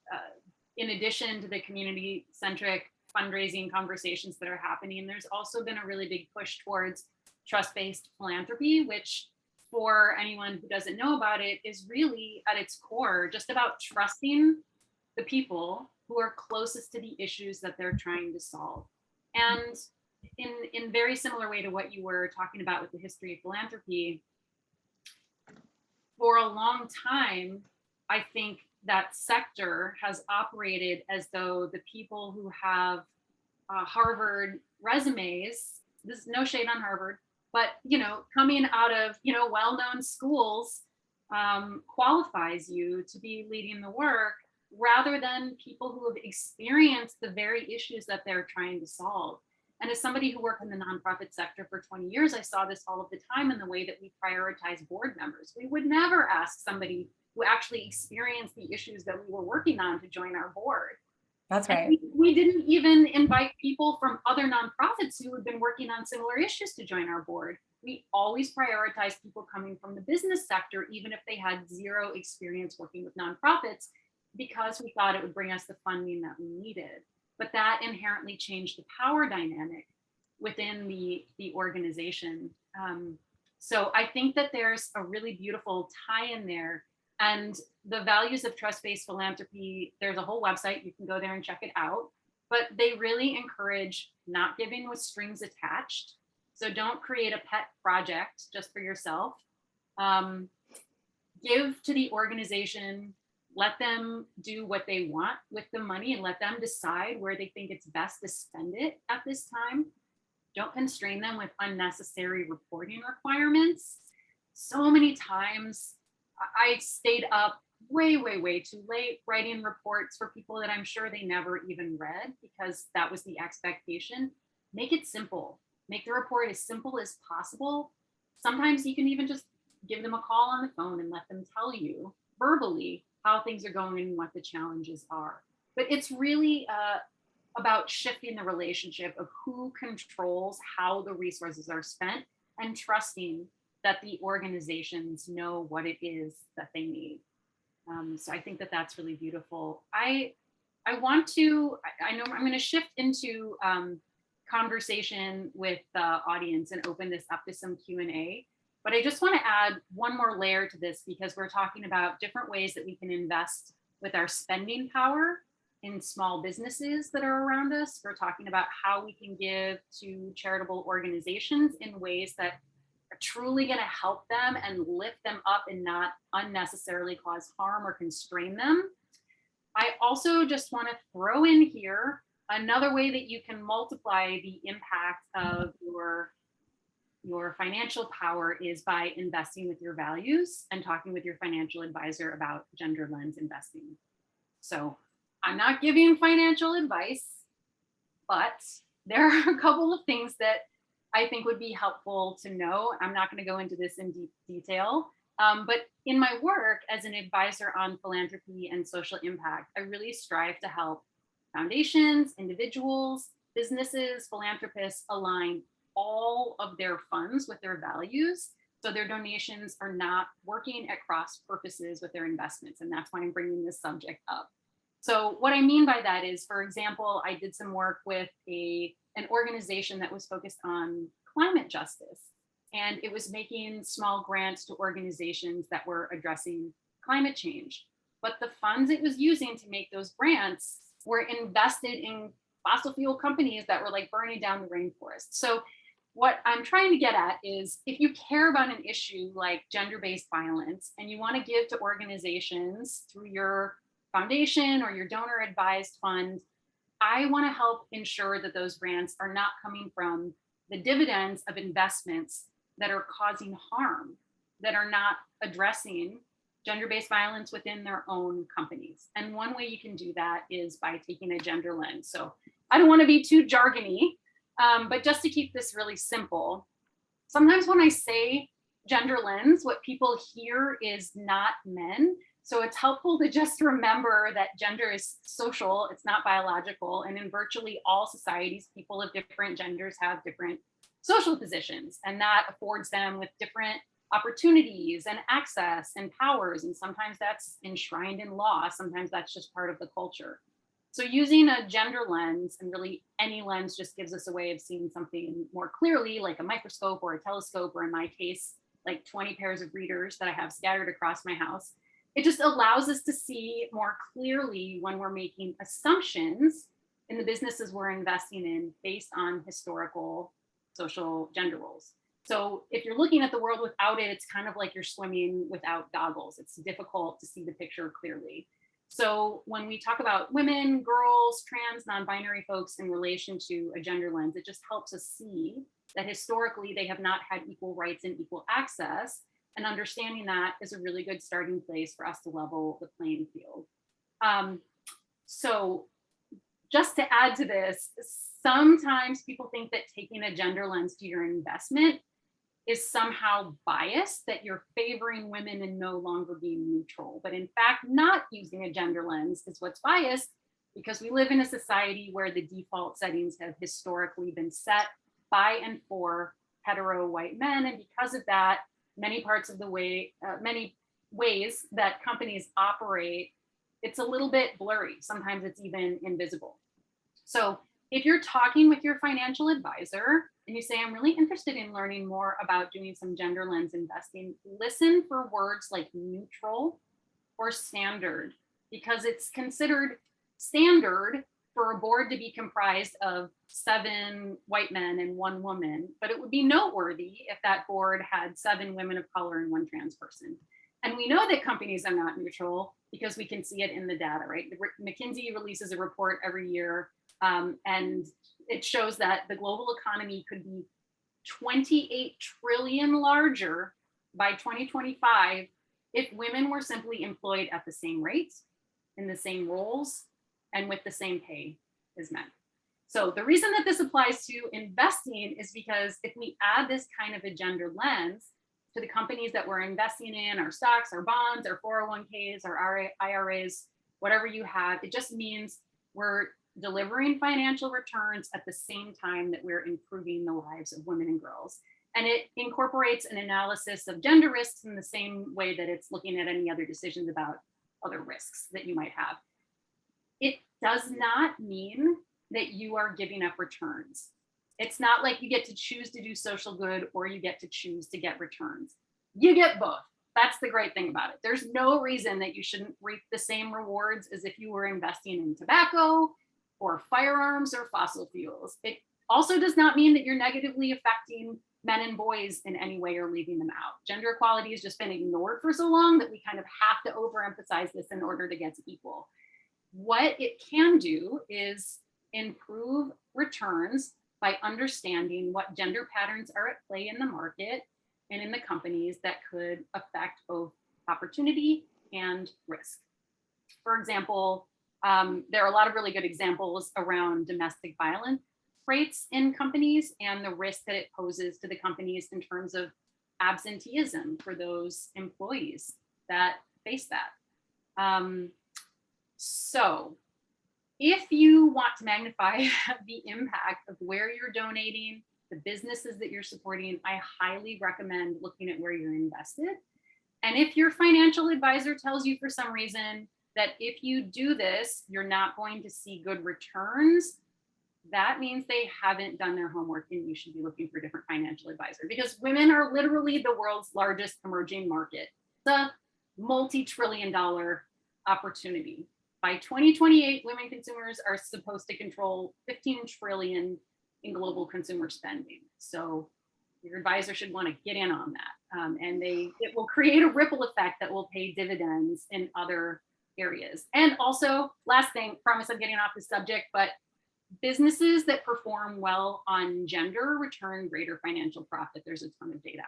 in addition to the community-centric fundraising conversations that are happening, there's also been a really big push towards trust-based philanthropy, which for anyone who doesn't know about it, is really at its core just about trusting the people who are closest to the issues that they're trying to solve. And in very similar way to what you were talking about with the history of philanthropy, for a long time, I think that sector has operated as though the people who have Harvard resumes, this is no shade on Harvard, but coming out of well-known schools qualifies you to be leading the work, rather than people who have experienced the very issues that they're trying to solve. And as somebody who worked in the nonprofit sector for 20 years, I saw this all of the time in the way that we prioritize board members. We would never ask somebody who actually experienced the issues that we were working on to join our board. That's right. We didn't even invite people from other nonprofits who had been working on similar issues to join our board. We always prioritize people coming from the business sector, even if they had zero experience working with nonprofits, because we thought it would bring us the funding that we needed. But that inherently changed the power dynamic within the organization. So I think that there's a really beautiful tie in there. And the values of trust-based philanthropy, there's a whole website, you can go there and check it out. But they really encourage not giving with strings attached. So don't create a pet project just for yourself. Give to the organization, let them do what they want with the money, and let them decide where they think it's best to spend it at this time. Don't constrain them with unnecessary reporting requirements. So many times I stayed up way too late writing reports for people that I'm sure they never even read, because that was the expectation. Make it simple. Make the report as simple as possible. Sometimes you can even just give them a call on the phone and let them tell you verbally how things are going and what the challenges are. But it's really about shifting the relationship of who controls how the resources are spent, and trusting that the organizations know what it is that they need. So I think that that's really beautiful. I know I'm going to shift into conversation with the audience and open this up to some Q&A. But I just want to add one more layer to this, because we're talking about different ways that we can invest with our spending power in small businesses that are around us. We're talking about how we can give to charitable organizations in ways that are truly going to help them and lift them up and not unnecessarily cause harm or constrain them. I also just want to throw in here another way that you can multiply the impact of your financial power is by investing with your values and talking with your financial advisor about gender lens investing. So I'm not giving financial advice, but there are a couple of things that I think would be helpful to know. I'm not going to go into this in deep detail, but in my work as an advisor on philanthropy and social impact, I really strive to help foundations, individuals, businesses, philanthropists align all of their funds with their values, so their donations are not working at cross purposes with their investments. And that's why I'm bringing this subject up. So what I mean by that is, for example, I did some work with an organization that was focused on climate justice, and it was making small grants to organizations that were addressing climate change. But the funds it was using to make those grants were invested in fossil fuel companies that were like burning down the rainforest. So what I'm trying to get at is, if you care about an issue like gender-based violence and you want to give to organizations through your foundation or your donor advised fund, I want to help ensure that those grants are not coming from the dividends of investments that are causing harm, that are not addressing gender-based violence within their own companies. And one way you can do that is by taking a gender lens. So I don't want to be too jargony, but just to keep this really simple, sometimes when I say gender lens, what people hear is not men. So it's helpful to just remember that gender is social, it's not biological. And in virtually all societies, people of different genders have different social positions, and that affords them with different opportunities and access and powers. And sometimes that's enshrined in law, sometimes that's just part of the culture. So using a gender lens, and really any lens, just gives us a way of seeing something more clearly, like a microscope or a telescope, or in my case, like 20 pairs of readers that I have scattered across my house. It just allows us to see more clearly when we're making assumptions in the businesses we're investing in based on historical social gender roles. So if you're looking at the world without it, it's kind of like you're swimming without goggles. It's difficult to see the picture clearly. So when we talk about women, girls, trans, non-binary folks in relation to a gender lens, it just helps us see that historically they have not had equal rights and equal access. And understanding that is a really good starting place for us to level the playing field. So just to add to this, sometimes people think that taking a gender lens to your investment is somehow biased, that you're favoring women and no longer being neutral. But in fact, not using a gender lens is what's biased, because we live in a society where the default settings have historically been set by and for hetero white men. And because of that, many parts of the way, many ways that companies operate, it's a little bit blurry. Sometimes it's even invisible. So if you're talking with your financial advisor and you say, I'm really interested in learning more about doing some gender lens investing, listen for words like neutral or standard, because it's considered standard for a board to be comprised of 7 white men and 1 woman, but it would be noteworthy if that board had 7 women of color and 1 trans person. And we know that companies are not neutral because we can see it in the data, right? McKinsey releases a report every year, and it shows that the global economy could be 28 trillion larger by 2025 if women were simply employed at the same rates, in the same roles, and with the same pay as men. So the reason that this applies to investing is because if we add this kind of a gender lens to the companies that we're investing in, our stocks, our bonds, our 401ks, our IRAs, whatever you have, it just means we're delivering financial returns at the same time that we're improving the lives of women and girls. And it incorporates an analysis of gender risks in the same way that it's looking at any other decisions about other risks that you might have. It does not mean that you are giving up returns. It's not like you get to choose to do social good or you get to choose to get returns. You get both. That's the great thing about it. There's no reason that you shouldn't reap the same rewards as if you were investing in tobacco or firearms or fossil fuels. It also does not mean that you're negatively affecting men and boys in any way or leaving them out. Gender equality has just been ignored for so long that we kind of have to overemphasize this in order to get to equal. What it can do is improve returns by understanding what gender patterns are at play in the market and in the companies that could affect both opportunity and risk. For example, there are a lot of really good examples around domestic violence rates in companies and the risk that it poses to the companies in terms of absenteeism for those employees that face that. So if you want to magnify the impact of where you're donating, the businesses that you're supporting, I highly recommend looking at where you're invested. And if your financial advisor tells you for some reason that if you do this, you're not going to see good returns, that means they haven't done their homework and you should be looking for a different financial advisor, because women are literally the world's largest emerging market. It's a multi-trillion-dollar opportunity. By 2028, women consumers are supposed to control 15 trillion in global consumer spending. So your advisor should want to get in on that. And it will create a ripple effect that will pay dividends in other areas. And also, last thing, promise I'm getting off the subject, but businesses that perform well on gender return greater financial profit. There's a ton of data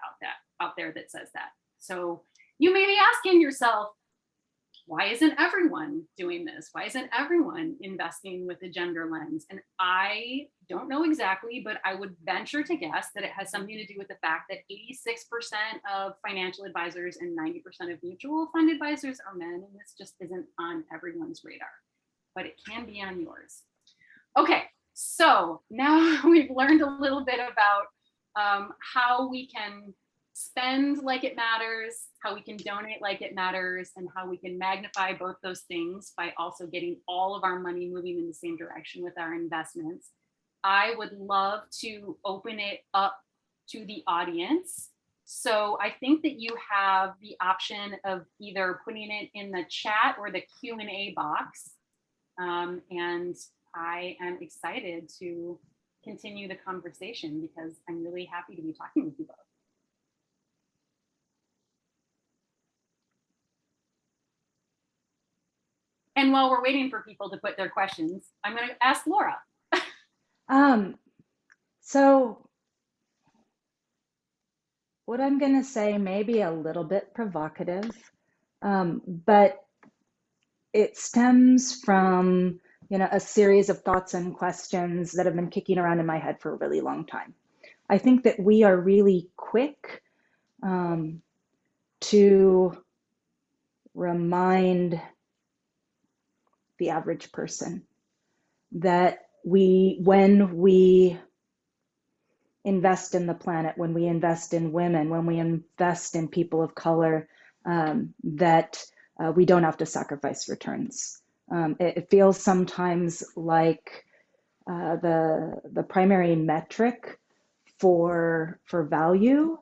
out there that says that. So you may be asking yourself, why isn't everyone doing this? Why isn't everyone investing with a gender lens? And I don't know exactly, but I would venture to guess that it has something to do with the fact that 86% of financial advisors and 90% of mutual fund advisors are men, and this just isn't on everyone's radar, but it can be on yours. Okay, so now we've learned a little bit about how we can spend like it matters, how we can donate like it matters, and how we can magnify both those things by also getting all of our money moving in the same direction with our investments. I would love to open it up to the audience So I think that you have the option of either putting it in the chat or the Q&A box. And I am excited to continue the conversation because I'm really happy to be talking with you both. And while we're waiting for people to put their questions, I'm going to ask Laura. So what I'm going to say may be a little bit provocative, but it stems from, a series of thoughts and questions that have been kicking around in my head for a really long time. I think that we are really quick to remind the average person that when we invest in the planet, when we invest in women, when we invest in people of color, that we don't have to sacrifice returns. It feels sometimes like the primary metric for value,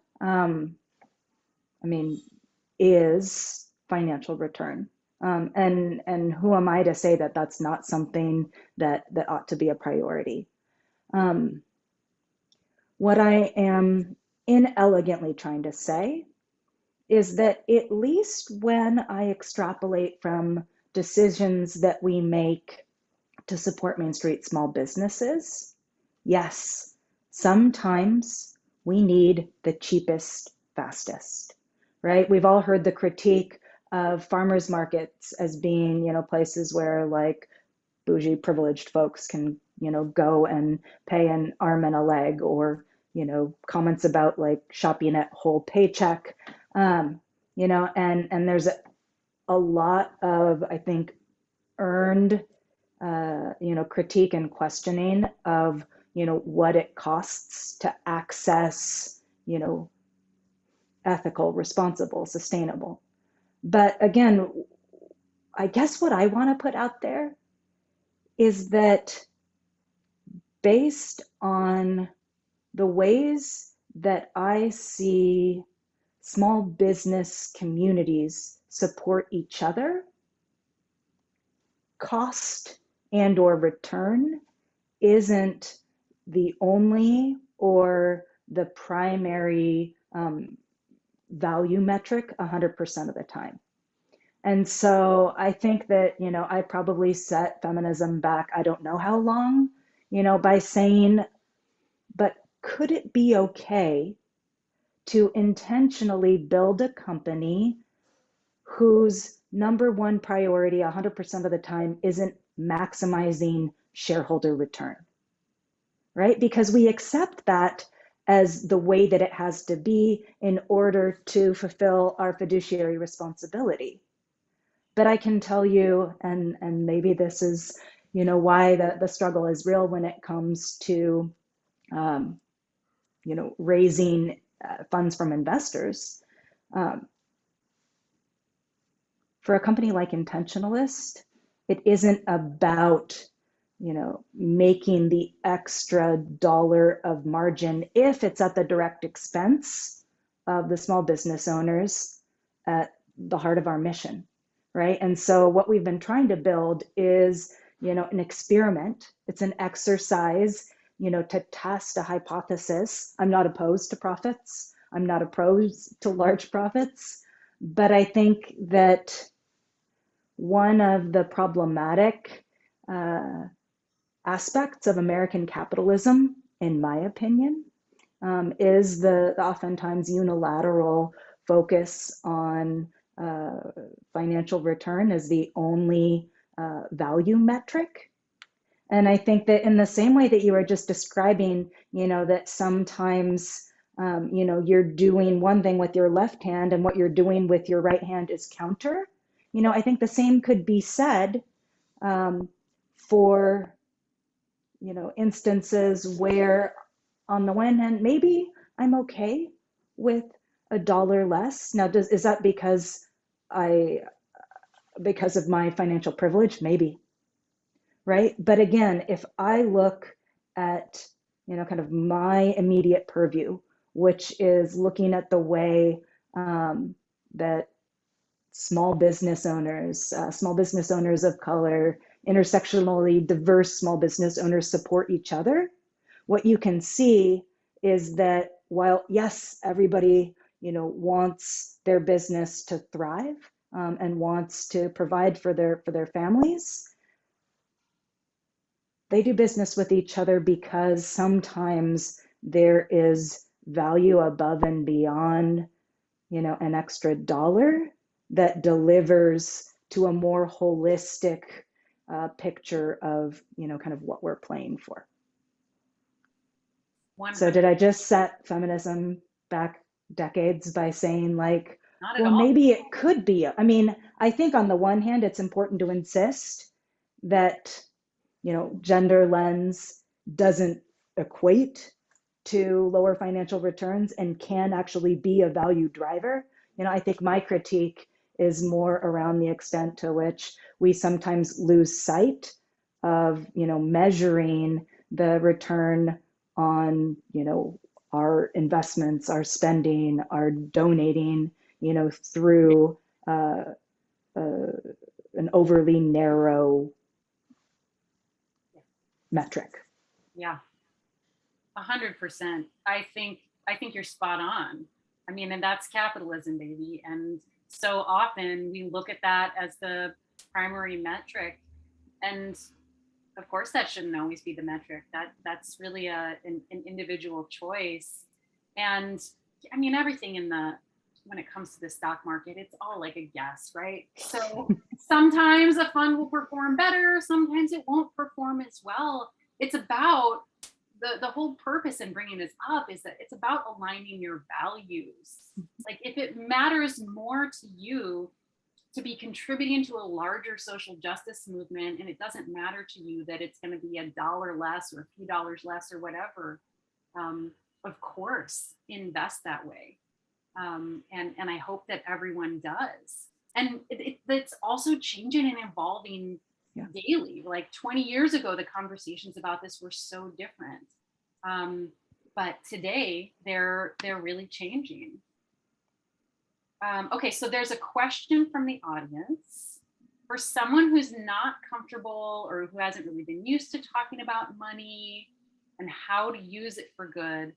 is financial return. And who am I to say that that's not something that ought to be a priority? What I am inelegantly trying to say is that at least when I extrapolate from decisions that we make to support Main Street small businesses, yes, sometimes we need the cheapest, fastest, right? We've all heard the critique of farmers markets as being, places where like bougie privileged folks can, go and pay an arm and a leg, or, comments about like shopping at Whole Paycheck, and there's a lot of, I think, earned, critique and questioning of, what it costs to access, ethical, responsible, sustainable. But again, I guess what I want to put out there is that based on the ways that I see small business communities support each other, cost and or return isn't the only or the primary value metric 100% of the time. And so I think that, I probably set feminism back, I don't know how long, by saying, but could it be okay to intentionally build a company whose number one priority 100% of the time isn't maximizing shareholder return, right? Because we accept that as the way that it has to be in order to fulfill our fiduciary responsibility. But I can tell you, and maybe this is, why the struggle is real when it comes to, raising funds from investors. For a company like Intentionalist, it isn't about, making the extra dollar of margin if it's at the direct expense of the small business owners at the heart of our mission, right? And so what we've been trying to build is, an experiment. It's an exercise, to test a hypothesis. I'm not opposed to profits. I'm not opposed to large profits, but I think that one of the problematic aspects of American capitalism, in my opinion, is the oftentimes unilateral focus on financial return as the only value metric. And I think that in the same way that you were just describing, that sometimes, you're doing one thing with your left hand and what you're doing with your right hand is counter. I think the same could be said for, instances where on the one hand, maybe I'm okay with $1 less. Now, is that because of my financial privilege? Maybe, right? But again, if I look at, kind of my immediate purview, which is looking at the way that small business owners of color, intersectionally diverse small business owners support each other, what you can see is that while, yes, everybody, wants their business to thrive and wants to provide for their families, they do business with each other because sometimes there is value above and beyond, an extra dollar that delivers to a more holistic picture of, kind of what we're playing for. 100. So did I just set feminism back decades by saying like, Not at well, all. maybe it could be? I mean, I think on the one hand, it's important to insist that, gender lens doesn't equate to lower financial returns and can actually be a value driver. I think my critique is more around the extent to which we sometimes lose sight of, measuring the return on, our investments, our spending, our donating, through an overly narrow metric. Yeah, 100%. I think you're spot on. I mean, and that's capitalism, baby. And so often we look at that as the primary metric, and of course that shouldn't always be the metric. That's really an individual choice. And I mean, everything when it comes to the stock market, it's all like a guess, right? So sometimes a fund will perform better, sometimes it won't perform as well. It's about the whole purpose in bringing this up is that it's about aligning your values. Like if it matters more to you to be contributing to a larger social justice movement, and it doesn't matter to you that it's going to be $1 less or a few dollars less or whatever, of course, invest that way. And I hope that everyone does. And it's also changing and evolving daily. Like 20 years ago, the conversations about this were so different. But today they're really changing. Okay, so there's a question from the audience. For someone who's not comfortable or who hasn't really been used to talking about money and how to use it for good,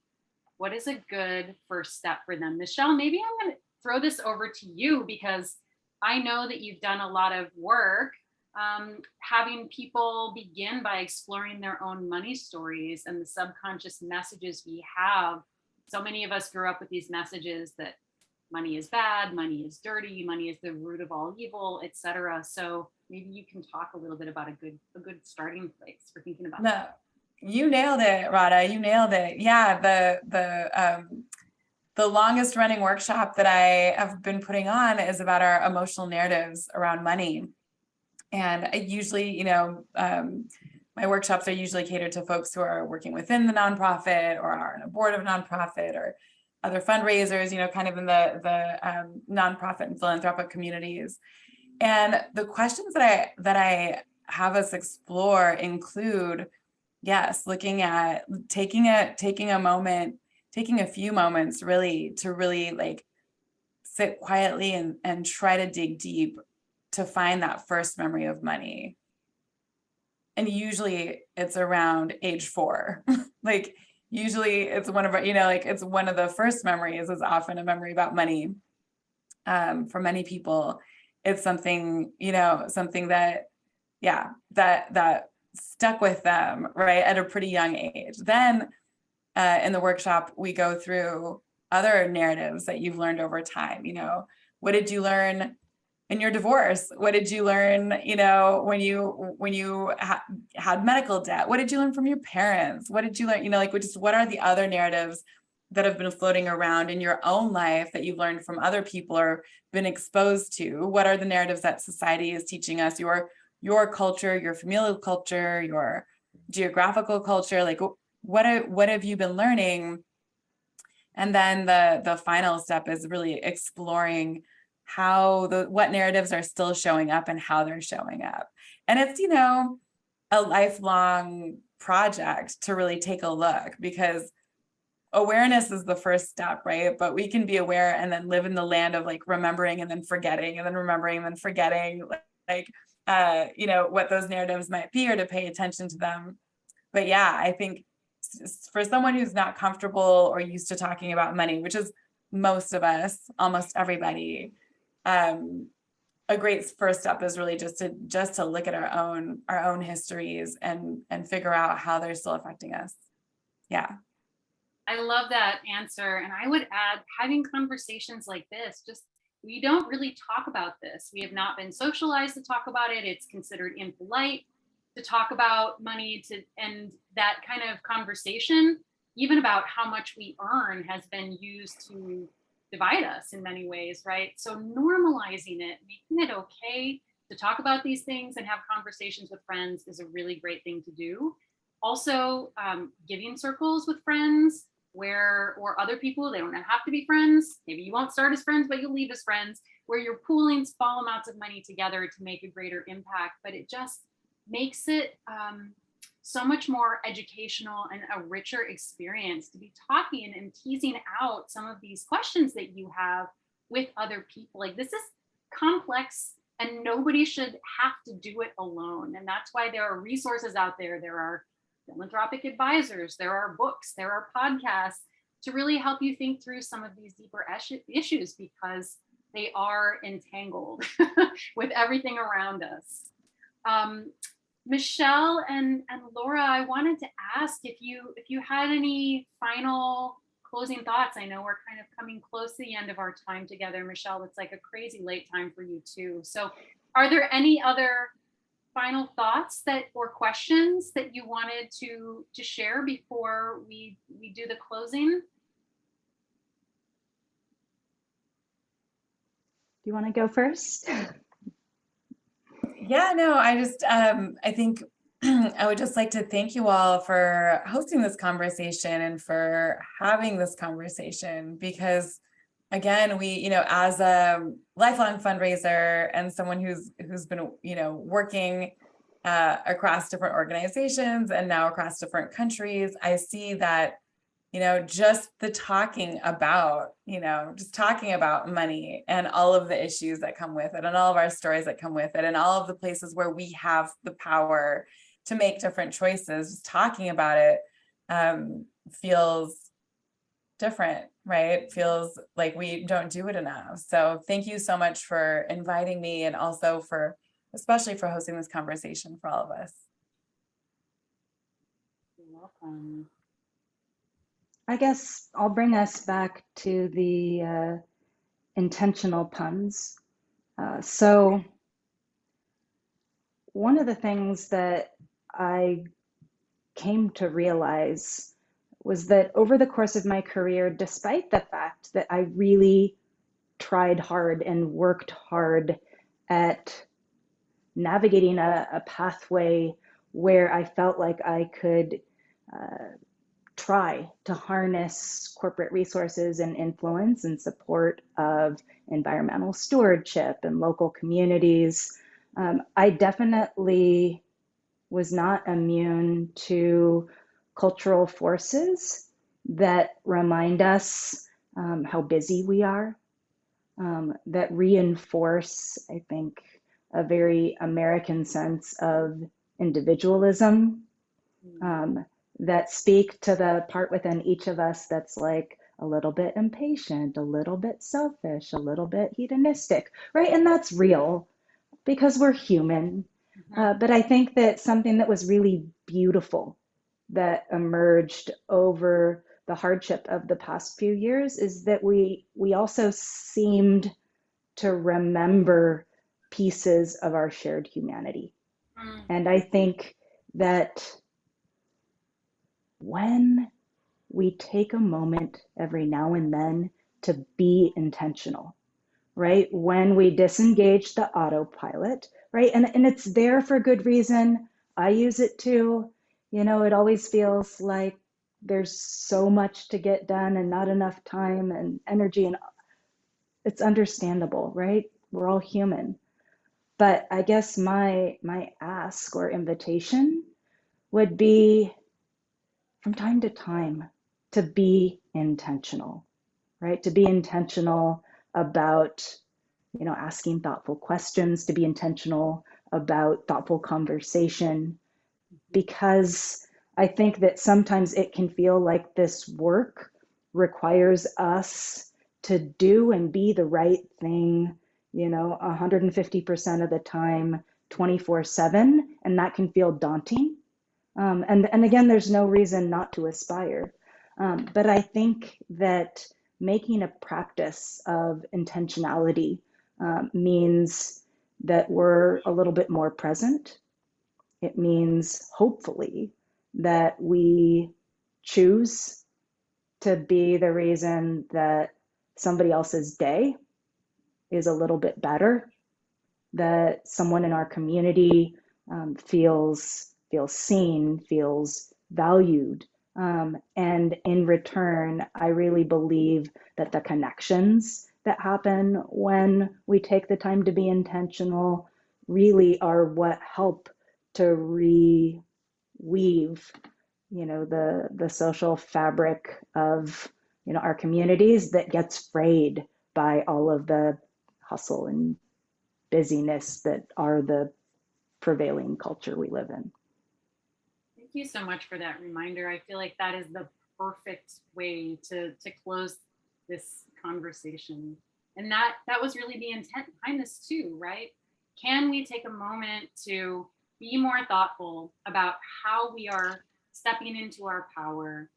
what is a good first step for them? Michelle, maybe I'm going to throw this over to you because I know that you've done a lot of work having people begin by exploring their own money stories and the subconscious messages we have. So many of us grew up with these messages that money is bad, money is dirty, money is the root of all evil, etc. So maybe you can talk a little bit about a good starting place for thinking about that. You nailed it, Radha. You nailed it. Yeah, the longest running workshop that I have been putting on is about our emotional narratives around money. And I usually, my workshops are usually catered to folks who are working within the nonprofit or are on a board of a nonprofit or other fundraisers, kind of in the nonprofit and philanthropic communities. And the questions that I have us explore include, yes, looking at taking a few moments really to really like sit quietly and try to dig deep to find that first memory of money. And usually it's around age 4. Like usually it's one of our, it's one of the first memories is often a memory about money. For many people, it's something, something that stuck with them, right, at a pretty young age. Then in the workshop, we go through other narratives that you've learned over time. What did you learn in your divorce? What did you learn, when you had medical debt? What did you learn from your parents? What did you learn, what are the other narratives that have been floating around in your own life that you've learned from other people or been exposed to? What are the narratives that society is teaching us? Your culture, your familial culture, your geographical culture, like what have you been learning? And then the final step is really exploring what narratives are still showing up and how they're showing up. And it's, a lifelong project to really take a look, because awareness is the first step, right? But we can be aware and then live in the land of like remembering and then forgetting and then remembering and then forgetting, you know, what those narratives might be, or to pay attention to them. But yeah, I think for someone who's not comfortable or used to talking about money, which is most of us, almost everybody, a great first step is really just to look at our own histories and figure out how they're still affecting us. Yeah. I love that answer. And I would add, having conversations like this, just we don't really talk about this. We have not been socialized to talk about it. It's considered impolite to talk about money, and that kind of conversation, even about how much we earn, has been used to divide us in many ways, right? So normalizing it, making it okay to talk about these things and have conversations with friends is a really great thing to do. Also, giving circles with friends or other people, they don't have to be friends. Maybe you won't start as friends, but you'll leave as friends, where you're pooling small amounts of money together to make a greater impact. But it just makes it so much more educational and a richer experience to be talking and teasing out some of these questions that you have with other people. Like, this is complex and nobody should have to do it alone. And that's why there are resources out there. There are philanthropic advisors, there are books, there are podcasts to really help you think through some of these deeper issues, because they are entangled with everything around us. Michelle and Laura, I wanted to ask if you had any final closing thoughts. I know we're kind of coming close to the end of our time together. Michelle, it's like a crazy late time for you too. So are there any other final thoughts or questions that you wanted to share before we do the closing? Do you want to go first? Yeah, no, I think I would just like to thank you all for hosting this conversation and for having this conversation, because again, we, you know, as a lifelong fundraiser and someone who's been, you know, working across different organizations and now across different countries, I see that, you know, just the talking about, you know, just talking about money and all of the issues that come with it and all of our stories that come with it and all of the places where we have the power to make different choices, just talking about it feels different, right? Feels like we don't do it enough. So thank you so much for inviting me, and also especially for hosting this conversation for all of us. You're welcome. I guess I'll bring us back to the intentional puns. So one of the things that I came to realize was that over the course of my career, despite the fact that I really tried hard and worked hard at navigating a pathway where I felt like I could try to harness corporate resources and influence in support of environmental stewardship and local communities, I definitely was not immune to cultural forces that remind us how busy we are, that reinforce, I think, a very American sense of individualism, that speak to the part within each of us that's like a little bit impatient, a little bit selfish, a little bit hedonistic, right? And that's real because we're human. But I think that something that was really beautiful that emerged over the hardship of the past few years is that we also seemed to remember pieces of our shared humanity. And I think that when we take a moment every now and then to be intentional, right? When we disengage the autopilot, right? And it's there for good reason. I use it too. You know, it always feels like there's so much to get done and not enough time and energy, and it's understandable, right? We're all human. But I guess my ask or invitation would be, from time to time, to be intentional, right? To be intentional about, asking thoughtful questions, to be intentional about thoughtful conversation, because I think that sometimes it can feel like this work requires us to do and be the right thing, 150% of the time, 24/7, and that can feel daunting. And again, there's no reason not to aspire. But I think that making a practice of intentionality means that we're a little bit more present. It means, hopefully, that we choose to be the reason that somebody else's day is a little bit better, that someone in our community feels seen, feels valued. And in return, I really believe that the connections that happen when we take the time to be intentional really are what help to reweave, the social fabric of, our communities that gets frayed by all of the hustle and busyness that are the prevailing culture we live in. Thank you so much for that reminder. I feel like that is the perfect way to close this conversation. And that was really the intent behind this too, right? Can we take a moment to be more thoughtful about how we are stepping into our power,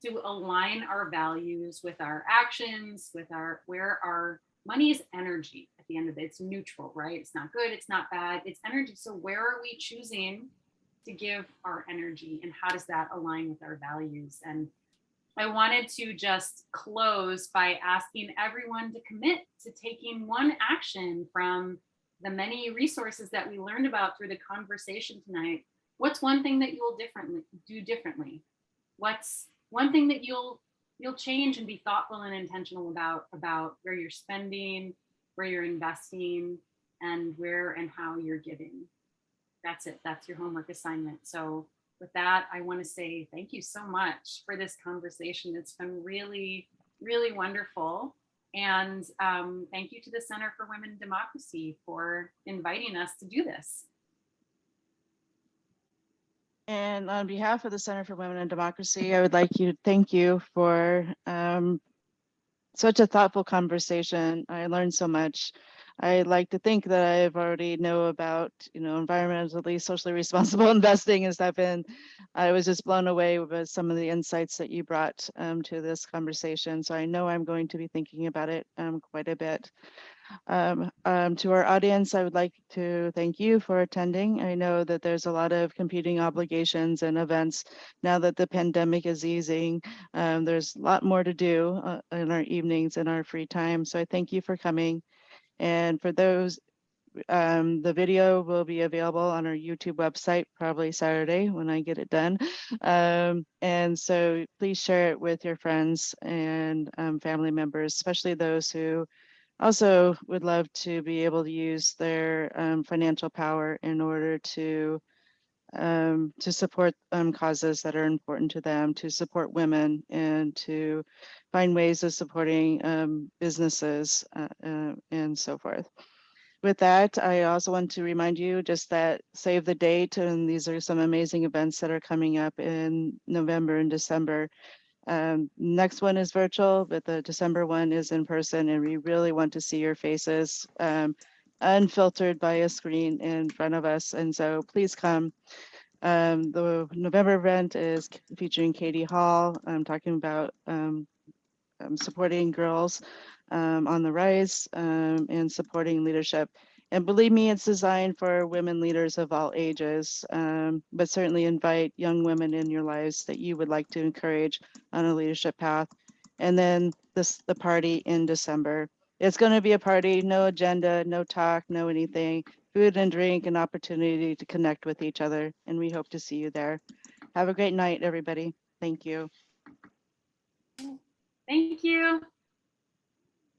to align our values with our actions, with where our money is energy at the end of it. It's neutral, right? It's not good, it's not bad, it's energy. So where are we choosing to give our energy, and how does that align with our values? And I wanted to just close by asking everyone to commit to taking one action from the many resources that we learned about through the conversation tonight. What's one thing that you'll do differently? What's one thing that you'll change and be thoughtful and intentional about where you're spending, where you're investing, and where and how you're giving? That's it. That's your homework assignment. So with that, I want to say thank you so much for this conversation. It's been really, really wonderful. And thank you to the Center for Women and Democracy for inviting us to do this. And on behalf of the Center for Women and Democracy, I would like to thank you for such a thoughtful conversation. I learned so much. I like to think that I've already know about, environmentally, socially responsible investing and stuff. And I was just blown away with some of the insights that you brought to this conversation. So I know I'm going to be thinking about it quite a bit. To our audience, I would like to thank you for attending. I know that there's a lot of competing obligations and events now that the pandemic is easing. There's a lot more to do in our evenings and our free time. So I thank you for coming. And for those, the video will be available on our YouTube website, probably Saturday when I get it done. And so please share it with your friends and family members, especially those who also would love to be able to use their financial power in order to support causes that are important to them, to support women, and to find ways of supporting businesses and so forth. With that, I also want to remind you just that save the date, and these are some amazing events that are coming up in November and December. Next one is virtual, but the December one is in person, and we really want to see your faces unfiltered by a screen in front of us. And so please come. The November event is featuring Katie Hall. I'm talking about supporting girls on the rise and supporting leadership. And believe me, it's designed for women leaders of all ages, but certainly invite young women in your lives that you would like to encourage on a leadership path. And then the party in December. It's going to be a party, no agenda, no talk, no anything, food and drink, an opportunity to connect with each other. And we hope to see you there. Have a great night, everybody. Thank you. Thank you.